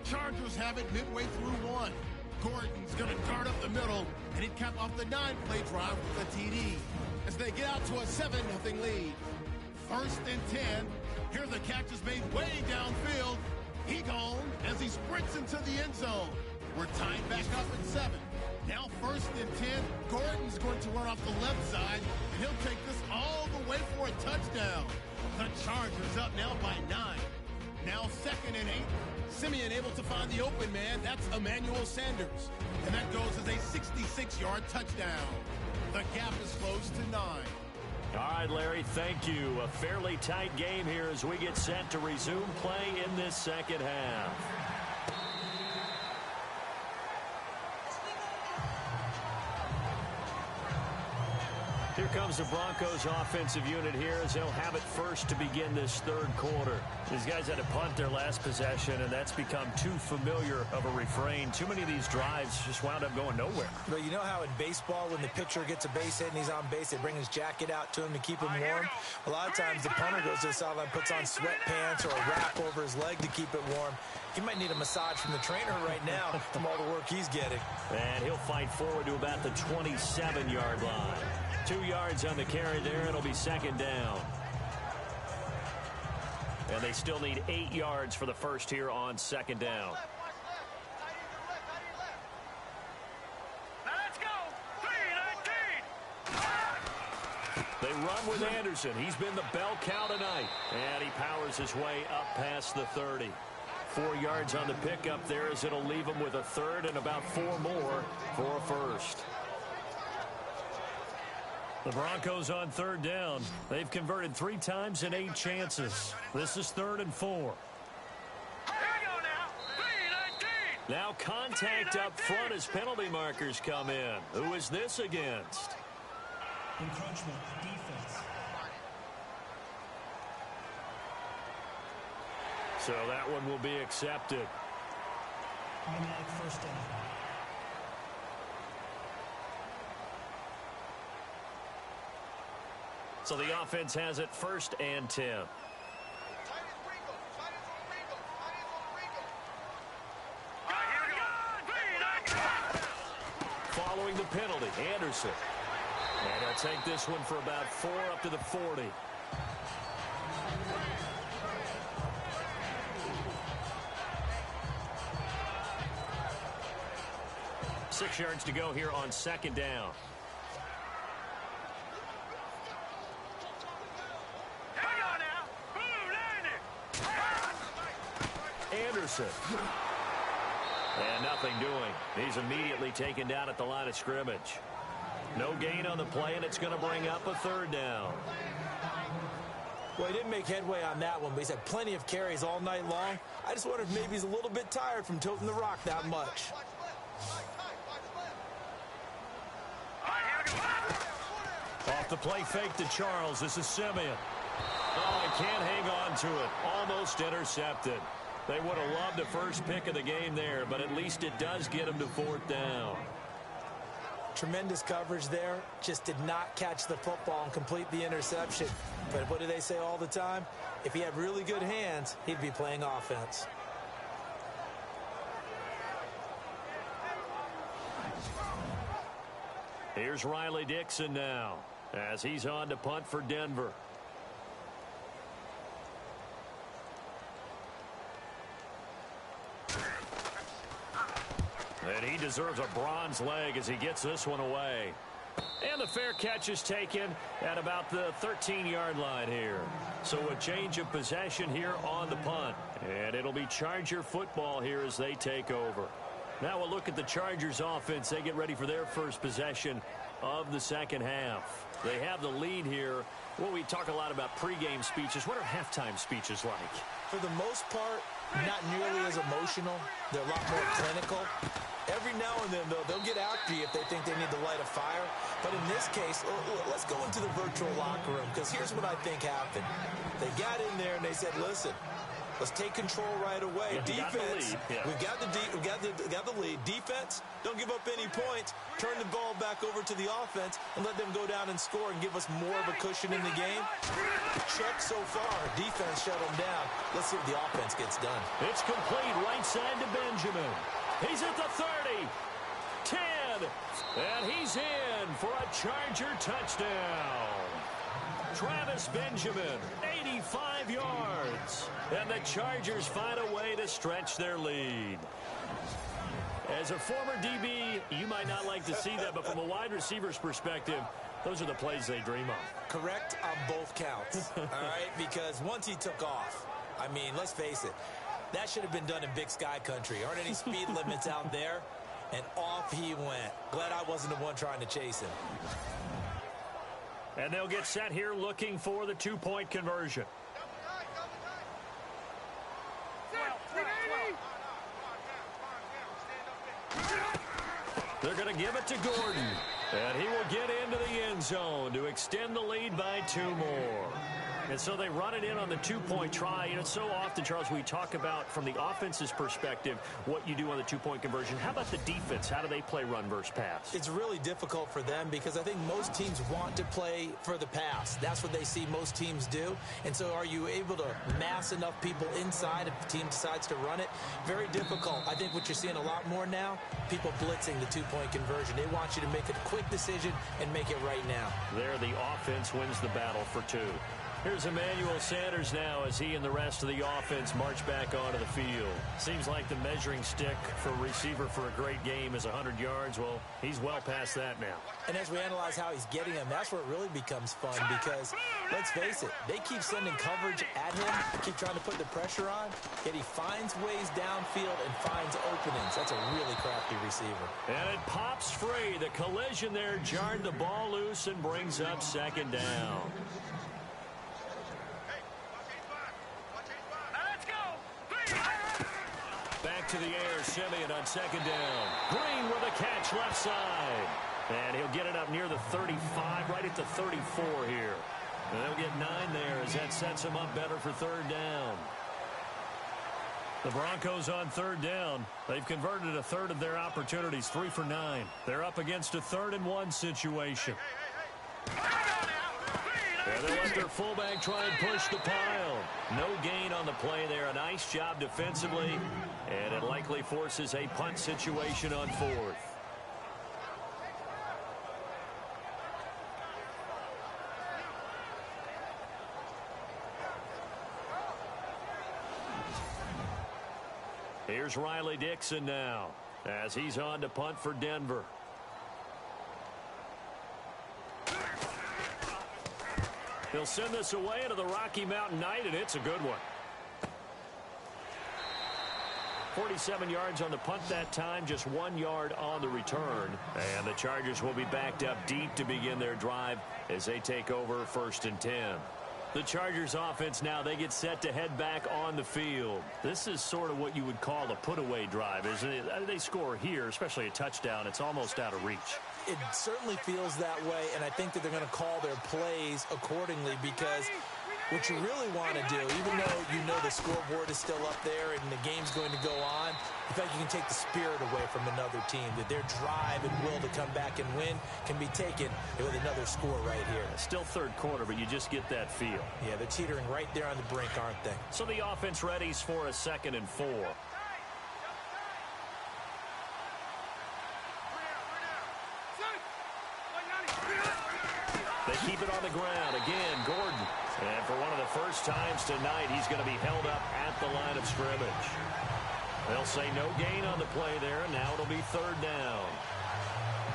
Chargers have it midway through 1. Gordon's going to dart up the middle, and he'd cap off the 9-play drive with a TD as they get out to a 7-0 lead. 1st and 10. Here the catch is made way downfield. He gone as he sprints into the end zone. We're tied back up at 7. Now 1st and 10. Gordon's going to run off the left side, and he'll take this all the way for a touchdown. The Chargers up now by 9. Now 2nd and 8. Simeon able to find the open man. That's Emmanuel Sanders. And that goes as a 66-yard touchdown. The gap is close to 9. All right, Larry, thank you. A fairly tight game here as we get set to resume play in this second half. Here comes the Broncos offensive unit here as they'll have it first to begin this 3rd quarter. These guys had to punt their last possession, and that's become too familiar of a refrain. Too many of these drives just wound up going nowhere. But you know how in baseball, when the pitcher gets a base hit and he's on base, they bring his jacket out to him to keep him warm? A lot of times the punter goes to the sideline, puts on sweatpants or a wrap over his leg to keep it warm. He might need a massage from the trainer right now from all the work he's getting. And he'll fight forward to about the 27-yard line. 2 yards on the carry there. It'll be 2nd down. And they still need 8 yards for the first here on 2nd down. Now let's go. 3-19. They run with Anderson. He's been the bell cow tonight. And he powers his way up past the 30. 4 yards on the pickup there as it'll leave him with a 3rd and about 4 more for a first. The Broncos on 3rd down. They've converted 3 times in 8 chances. This is 3rd and 4. Here we go now. 3-19. Now contact up front as penalty markers come in. Who is this against? Encroachment defense. So that one will be accepted. Automatic first down. So the offense has it 1st and 10. Following the penalty, Anderson. And he'll take this one for about 4 up to the 40. Six yards to go here on 2nd down. Anderson. And nothing doing. He's immediately taken down at the line of scrimmage. No gain on the play, and it's going to bring up a 3rd down. Well, he didn't make headway on that one, but he's had plenty of carries all night long. I just wonder if maybe he's a little bit tired from toting the rock that much. Off the play fake to Charles. This is Simeon. Oh, he can't hang on to it. Almost intercepted. They would have loved the first pick of the game there, but at least it does get him to 4th down. Tremendous coverage there. Just did not catch the football and complete the interception. But what do they say all the time? If he had really good hands, he'd be playing offense. Here's Riley Dixon now as he's on to punt for Denver. And he deserves a bronze leg as he gets this one away. And the fair catch is taken at about the 13-yard line here. So a change of possession here on the punt. And it'll be Charger football here as they take over. Now we'll look at the Chargers offense. They get ready for their first possession of the second half. They have the lead here. Well, we talk a lot about pregame speeches. What are halftime speeches like? For the most part, not nearly as emotional. They're a lot more clinical. Every now and then, though, they'll get after you if they think they need to light a fire. But in this case, let's go into the virtual locker room, because here's what I think happened. They got in there and they said, listen, let's take control right away. Yeah, Defense, we've got the lead. Defense, don't give up any points. Turn the ball back over to the offense and let them go down and score and give us more of a cushion in the game. Check so far. Defense shut them down. Let's see what the offense gets done. It's complete right side to Benjamin. He's at the 30, 10, and he's in for a Charger touchdown. Travis Benjamin, 85 yards. And the Chargers find a way to stretch their lead. As a former DB, you might not like to see that, but from a wide receiver's perspective, those are the plays they dream of. Correct on both counts, all right? Because once he took off, I mean, let's face it, that should have been done in Big Sky country. Aren't any speed limits out there? And off he went. Glad I wasn't the one trying to chase him. And they'll get set here looking for the two-point conversion. They're going to give it to Gordon. And he will get into the end zone to extend the lead by 2 more. And so they run it in on the two-point try. You know, so often, Charles, we talk about, from the offense's perspective, what you do on the two-point conversion. How about the defense? How do they play run versus pass? It's really difficult for them because I think most teams want to play for the pass. That's what they see most teams do. And so are you able to mass enough people inside if the team decides to run it? Very difficult. I think what you're seeing a lot more now, people blitzing the two-point conversion. They want you to make a quick decision and make it right now. There, the offense wins the battle for 2. Here's Emmanuel Sanders now as he and the rest of the offense march back onto the field. Seems like the measuring stick for a receiver for a great game is 100 yards. Well, he's well past that now. And as we analyze how he's getting them, that's where it really becomes fun because, let's face it, they keep sending coverage at him, keep trying to put the pressure on, yet he finds ways downfield and finds openings. That's a really crafty receiver. And it pops free. The collision there jarred the ball loose and brings up second down. Back to the air, Simeon on second down. Green with a catch left side. And he'll get it up near the 35, right at the 34 here. And they'll get 9 there as that sets him up better for third down. The Broncos on third down. They've converted a third of their opportunities, 3 for 9. They're up against a 3rd and 1 situation. And they'll let their fullback try and push the pile. No gain on the play there. A nice job defensively. And it likely forces a punt situation on 4th. Here's Riley Dixon now as he's on to punt for Denver. He'll send this away into the Rocky Mountain Night, and it's a good one. 47 yards on the punt that time, just 1 yard on the return. And the Chargers will be backed up deep to begin their drive as they take over 1st and 10. The Chargers offense now, they get set to head back on the field. This is sort of what you would call a put-away drive, isn't it? They score here, especially a touchdown. It's almost out of reach. It certainly feels that way, and I think that they're going to call their plays accordingly because what you really want to do, even though you know the scoreboard is still up there and the game's going to go on, in fact, you can take the spirit away from another team, that their drive and will to come back and win can be taken with another score right here. Still third quarter, but you just get that feel. Yeah, they're teetering right there on the brink, aren't they? So the offense readies for a 2nd and 4. They keep it on the ground. Again, Gordon. And for one of the first times tonight, he's going to be held up at the line of scrimmage. They'll say no gain on the play there, and now it'll be 3rd down.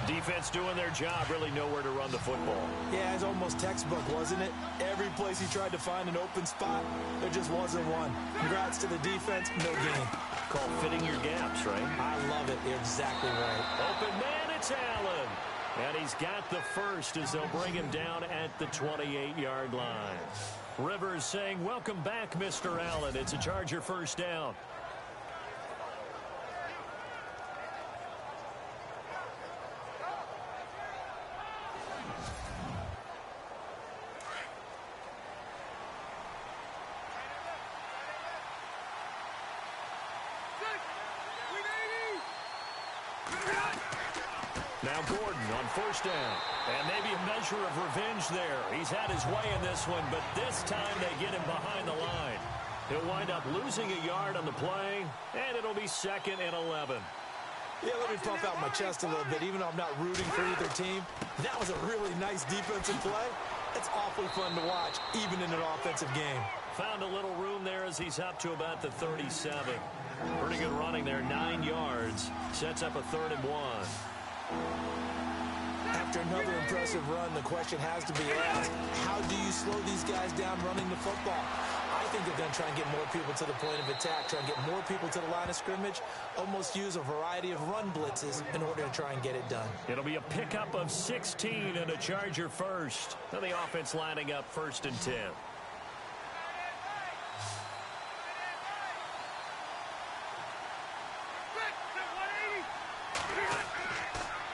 Defense doing their job, really nowhere to run the football. Yeah, it's almost textbook, wasn't it? Every place he tried to find an open spot, there just wasn't one. Congrats to the defense, no gain. Called fitting your gaps, right? I love it. You're exactly right. Open man, it's Allen. And he's got the first as they'll bring him down at the 28-yard line. Rivers saying, welcome back, Mr. Allen. It's a Charger first down. Now Gordon on first down. And maybe a measure of revenge there. He's had his way in this one, but this time they get him behind the line. He'll wind up losing a yard on the play, and it'll be 2nd and 11. Yeah, let me pump out my chest a little bit. Even though I'm not rooting for either team, that was a really nice defensive play. It's awfully fun to watch, even in an offensive game. Found a little room there as he's up to about the 37. Pretty good running there, 9 yards. Sets up a 3rd and 1. After another impressive run, the question has to be asked, how do you slow these guys down running the football? I think they're going to try and get more people to the point of attack, try and get more people to the line of scrimmage, almost use a variety of run blitzes in order to try and get it done. It'll be a pickup of 16 and a Charger first. Then the offense lining up 1st and 10.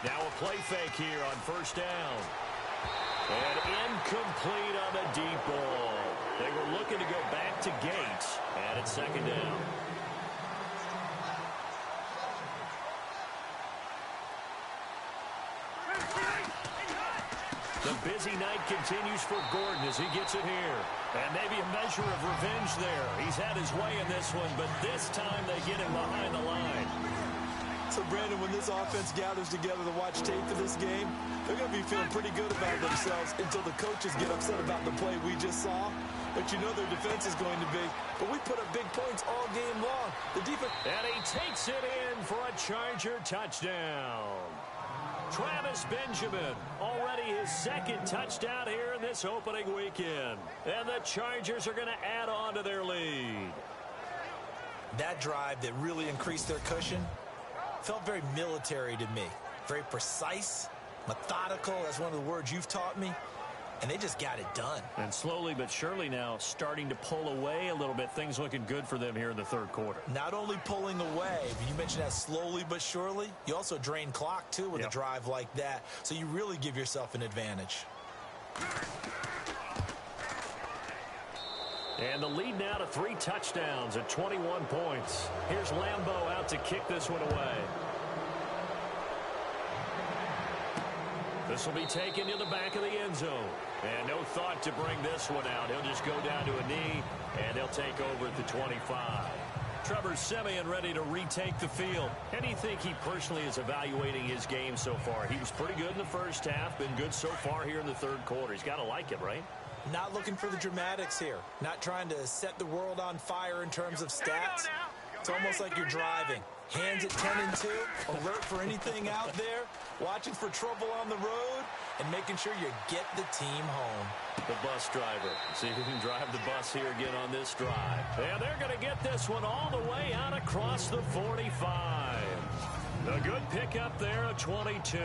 Now a play fake here on first down. And incomplete on the deep ball. They were looking to go back to Gates, and it's 2nd down. The busy night continues for Gordon as he gets it here. And maybe a measure of revenge there. He's had his way in this one, but this time they get him behind the line. So, Brandon, when this offense gathers together to watch tape for this game, they're going to be feeling pretty good about themselves until the coaches get upset about the play we just saw. But you know their defense is going to be. But we put up big points all game long. The defense... And he takes it in for a Charger touchdown. Travis Benjamin, already his 2nd touchdown here in this opening weekend. And the Chargers are going to add on to their lead. That drive that really increased their cushion felt very military to me. Very precise, methodical. That's one of the words you've taught me. And they just got it done. And slowly but surely now starting to pull away a little bit. Things looking good for them here in the 3rd quarter. Not only pulling away, but you mentioned that slowly but surely. You also drain clock, too, with a drive like that. So you really give yourself an advantage. And the lead now to 3 touchdowns at 21 points. Here's Lambeau out to kick this one away. This will be taken to the back of the end zone. And no thought to bring this one out. He'll just go down to a knee, and they'll take over at the 25. Trevor Siemian ready to retake the field. How do you think he personally is evaluating his game so far? He was pretty good in the first half, been good so far here in the 3rd quarter. He's got to like it, right? Not looking for the dramatics here. Not trying to set the world on fire in terms of stats. It's almost like you're driving. Hands at 10 and 2, alert for anything out there, watching for trouble on the road, and making sure you get the team home. The bus driver. See if he can drive the bus here again on this drive. And they're going to get this one all the way out across the 45. A good pickup there at 22.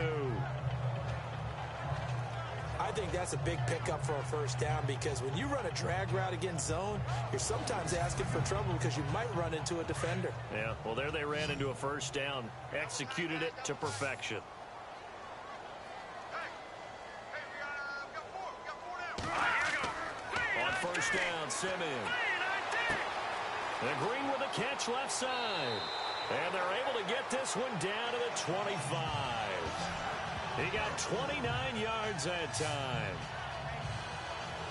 I think that's a big pickup for a first down because when you run a drag route against zone, you're sometimes asking for trouble because you might run into a defender. Yeah, well, there they ran into a first down, executed it to perfection. On first down, Siemian. And Green with a catch left side. And they're able to get this one down to the 25. He got 29 yards that time.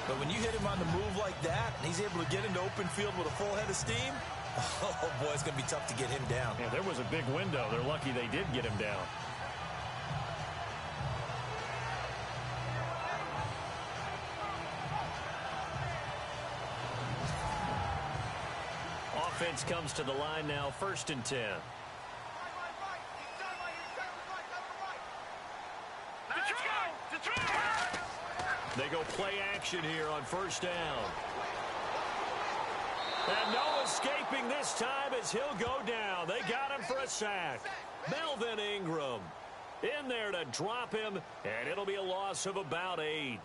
But when you hit him on the move like that, and he's able to get into open field with a full head of steam, oh, boy, it's going to be tough to get him down. Yeah, there was a big window. They're lucky they did get him down. Offense comes to the line now, 1st and 10. They go play action here on first down. And no escaping this time as he'll go down. They got him for a sack. Melvin Ingram. In there to drop him, and it'll be a loss of about 8.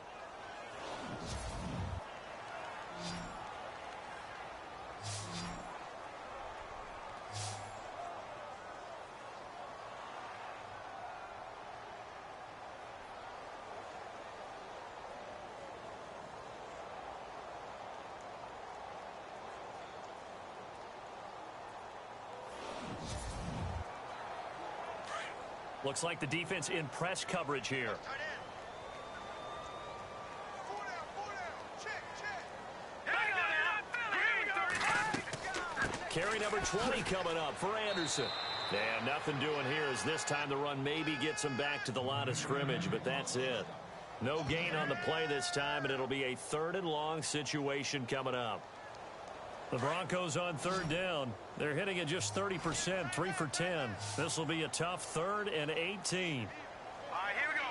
Looks like the defense in press coverage here. Carry number 20 coming up for Anderson. And nothing doing here as this time the run maybe gets him back to the line of scrimmage, but that's it. No gain on the play this time, and it'll be a 3rd and long situation coming up. The Broncos on 3rd down. They're hitting at just 30%, 3 for 10. This will be a tough 3rd and 18. All right, here we go.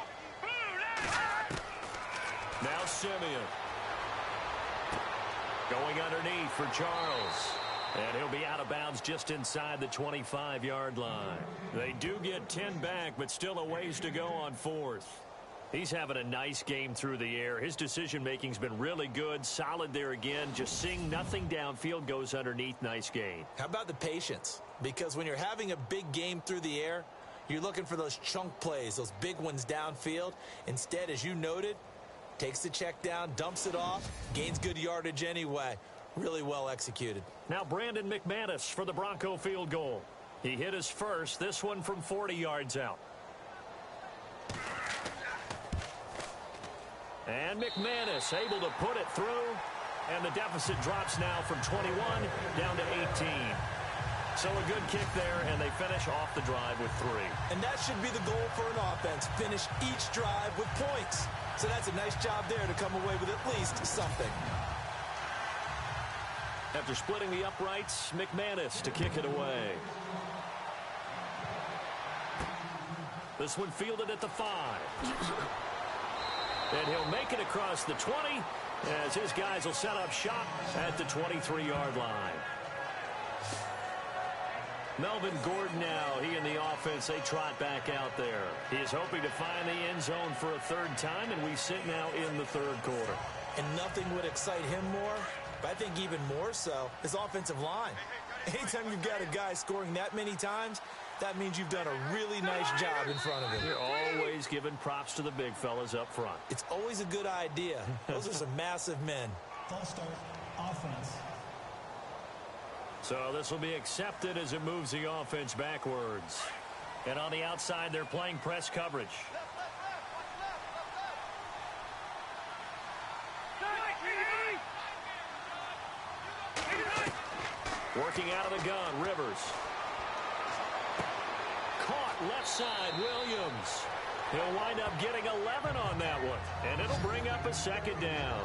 Now Simeon. Going underneath for Charles. And he'll be out of bounds just inside the 25-yard line. They do get 10 back, but still a ways to go on 4th. He's having a nice game through the air. His decision-making's been really good. Solid there again. Just seeing nothing downfield goes underneath. Nice gain. How about the patience? Because when you're having a big game through the air, you're looking for those chunk plays, those big ones downfield. Instead, as you noted, takes the check down, dumps it off, gains good yardage anyway. Really well executed. Now Brandon McManus for the Bronco field goal. He hit his first, this one from 40 yards out. And McManus able to put it through. And the deficit drops now from 21 down to 18. So a good kick there, and they finish off the drive with 3. And that should be the goal for an offense. Finish each drive with points. So that's a nice job there to come away with at least something. After splitting the uprights, McManus to kick it away. This one fielded at the 5. And he'll make it across the 20 as his guys will set up shop at the 23-yard line. Melvin Gordon now, he and the offense, they trot back out there. He is hoping to find the end zone for a 3rd time, and we sit now in the 3rd quarter. And nothing would excite him more, but I think even more so, his offensive line. Anytime you've got a guy scoring that many times, that means you've done a really nice job in front of him. You're always giving props to the big fellas up front. It's always a good idea. Those are some massive men. False start, offense. So this will be accepted as it moves the offense backwards. And on the outside, they're playing press coverage. Working out of the gun, Rivers. Caught left side, Williams. He'll wind up getting 11 on that one, and it'll bring up a 2nd down.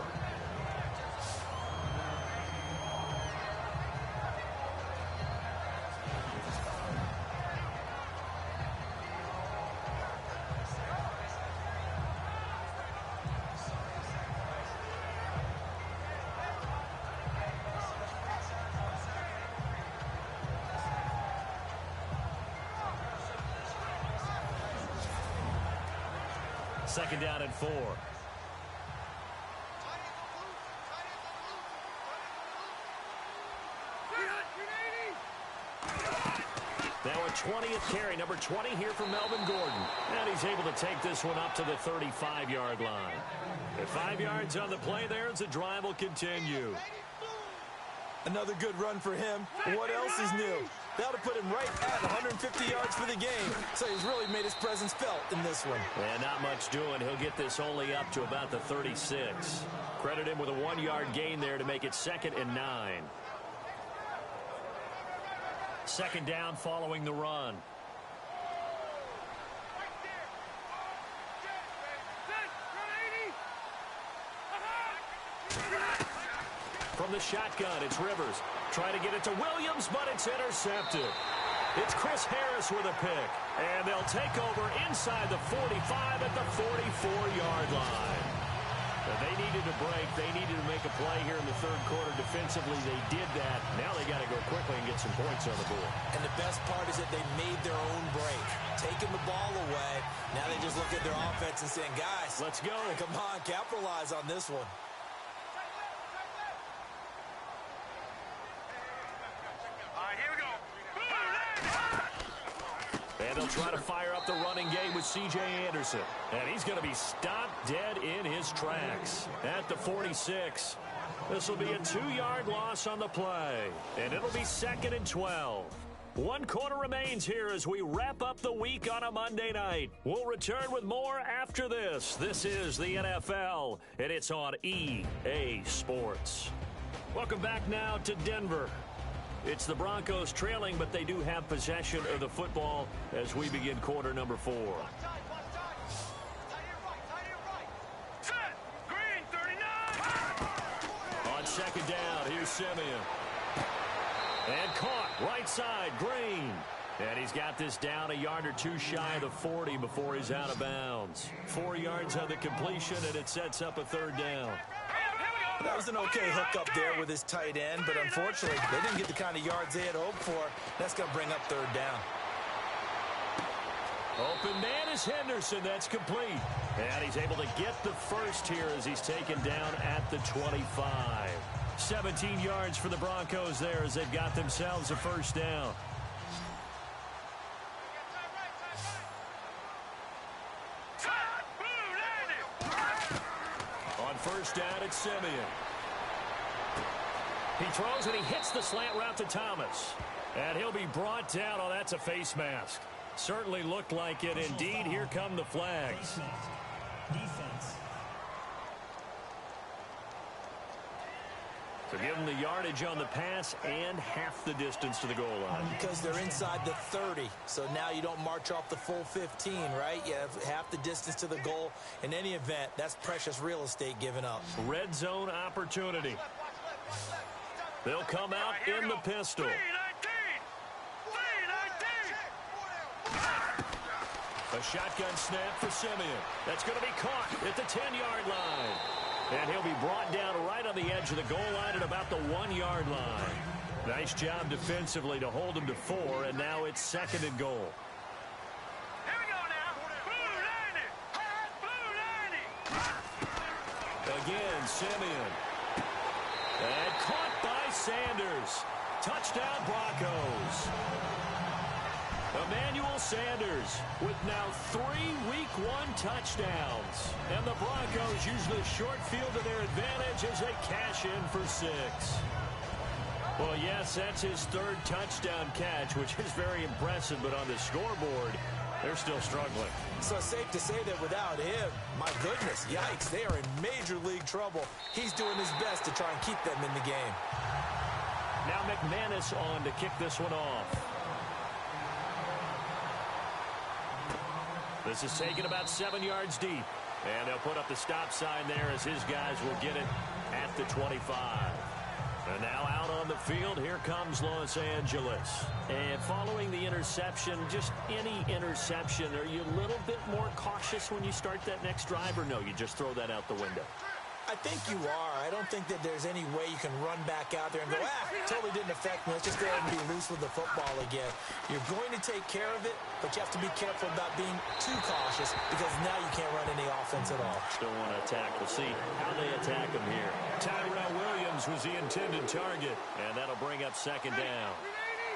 Second down and 4. Now a 20th carry, number 20 here for Melvin Gordon. And he's able to take this one up to the 35-yard line. At 5 yards on the play there as the drive will continue. Another good run for him. What else is new? That'll put him right at 150 yards for the game. So he's really made his presence felt in this one. And not much doing. He'll get this only up to about the 36. Credit him with a 1-yard gain there to make it 2nd and 9. 2nd down following the run. From the shotgun, it's Rivers. Trying to get it to Williams, but it's intercepted. It's Chris Harris with a pick. And they'll take over inside the 45 at the 44-yard line. They needed a break. They needed to make a play here in the third quarter. Defensively, they did that. Now they got to go quickly and get some points on the board. And the best part is that they made their own break. Taking the ball away. Now they just look at their offense and saying, guys, let's go. Come on, capitalize on this one. And they'll try to fire up the running game with C.J. Anderson. And he's going to be stopped dead in his tracks at the 46. This will be a 2-yard loss on the play. And it'll be 2nd and 12. 1 quarter remains here as we wrap up the week on a Monday night. We'll return with more after this. This is the NFL, and it's on EA Sports. Welcome back now to Denver. It's the Broncos trailing, but they do have possession of the football as we begin quarter number 4. Set. Green 39. On 2nd down, here's Simeon. And caught right side, Green. And he's got this down a yard or two shy of the 40 before he's out of bounds. 4 yards on the completion, and it sets up a 3rd down. That was an okay hook up there with his tight end, but unfortunately, they didn't get the kind of yards they had hoped for. That's going to bring up 3rd down. Open man is Henderson. That's complete. And he's able to get the first here as he's taken down at the 25. 17 yards for the Broncos there as they've got themselves a 1st down. On 1st down, it's Simeon. He throws and he hits the slant route to Thomas. And he'll be brought down. Oh, that's a face mask. Certainly looked like it. Indeed, here come the flags. Defense. So give them the yardage on the pass and half the distance to the goal line. Because they're inside the 30, so now you don't march off the full 15, right? You have half the distance to the goal. In any event, that's precious real estate given up. Red zone opportunity. They'll come out in the pistol. A shotgun snap for Simeon. That's going to be caught at the 10-yard line. And he'll be brought down right on the edge of the goal line at about the 1-yard line. Nice job defensively to hold him to 4, and now it's 2nd and goal. Here we go now. Blue 90. Again, Simeon. And caught by Sanders. Touchdown, Broncos. Emmanuel Sanders with now 3 Week 1 touchdowns. And the Broncos use the short field to their advantage as they cash in for 6. Well, yes, that's his 3rd touchdown catch, which is very impressive. But on the scoreboard, they're still struggling. So safe to say that without him, my goodness, yikes, they are in major league trouble. He's doing his best to try and keep them in the game. Now McManus on to kick this one off. This is taken about 7 yards deep. And they'll put up the stop sign there as his guys will get it at the 25. And now out on the field, here comes Los Angeles. And following the interception, just any interception, are you a little bit more cautious when you start that next drive, or no, you just throw that out the window? I think you are. I don't think that there's any way you can run back out there and go, totally didn't affect me. Let's just go ahead and be loose with the football again. You're going to take care of it, but you have to be careful about being too cautious because now you can't run any offense at all. Still want to attack. We'll see how they attack him here. Tyrell Williams was the intended target, and that'll bring up 2nd down.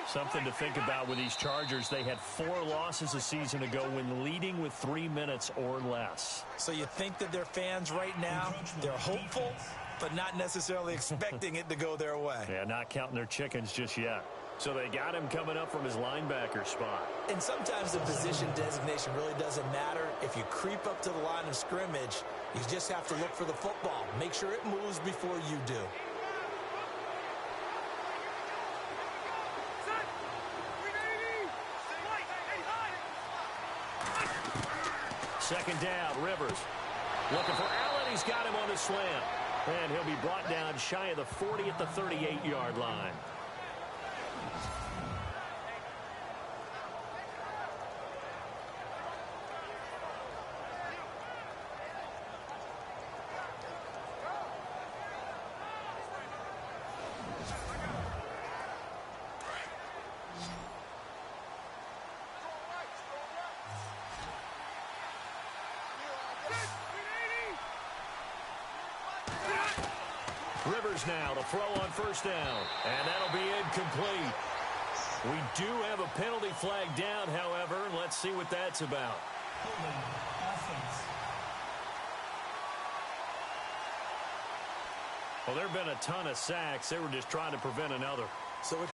Something to think about with these Chargers. They had 4 losses a season ago when leading with 3 minutes or less. So you think that their fans right now, they're hopeful, but not necessarily expecting it to go their way. Yeah, not counting their chickens just yet. So they got him coming up from his linebacker spot. And sometimes the position designation really doesn't matter. If you creep up to the line of scrimmage, you just have to look for the football. Make sure it moves before you do. Second down, Rivers. Looking for Allen. He's got him on the slant. And he'll be brought down shy of the 40 at the 38-yard line. Rivers now to throw on first down. And that'll be incomplete. We do have a penalty flag down, however. Let's see what that's about. Holding offense. Well, there have been a ton of sacks. They were just trying to prevent another. So it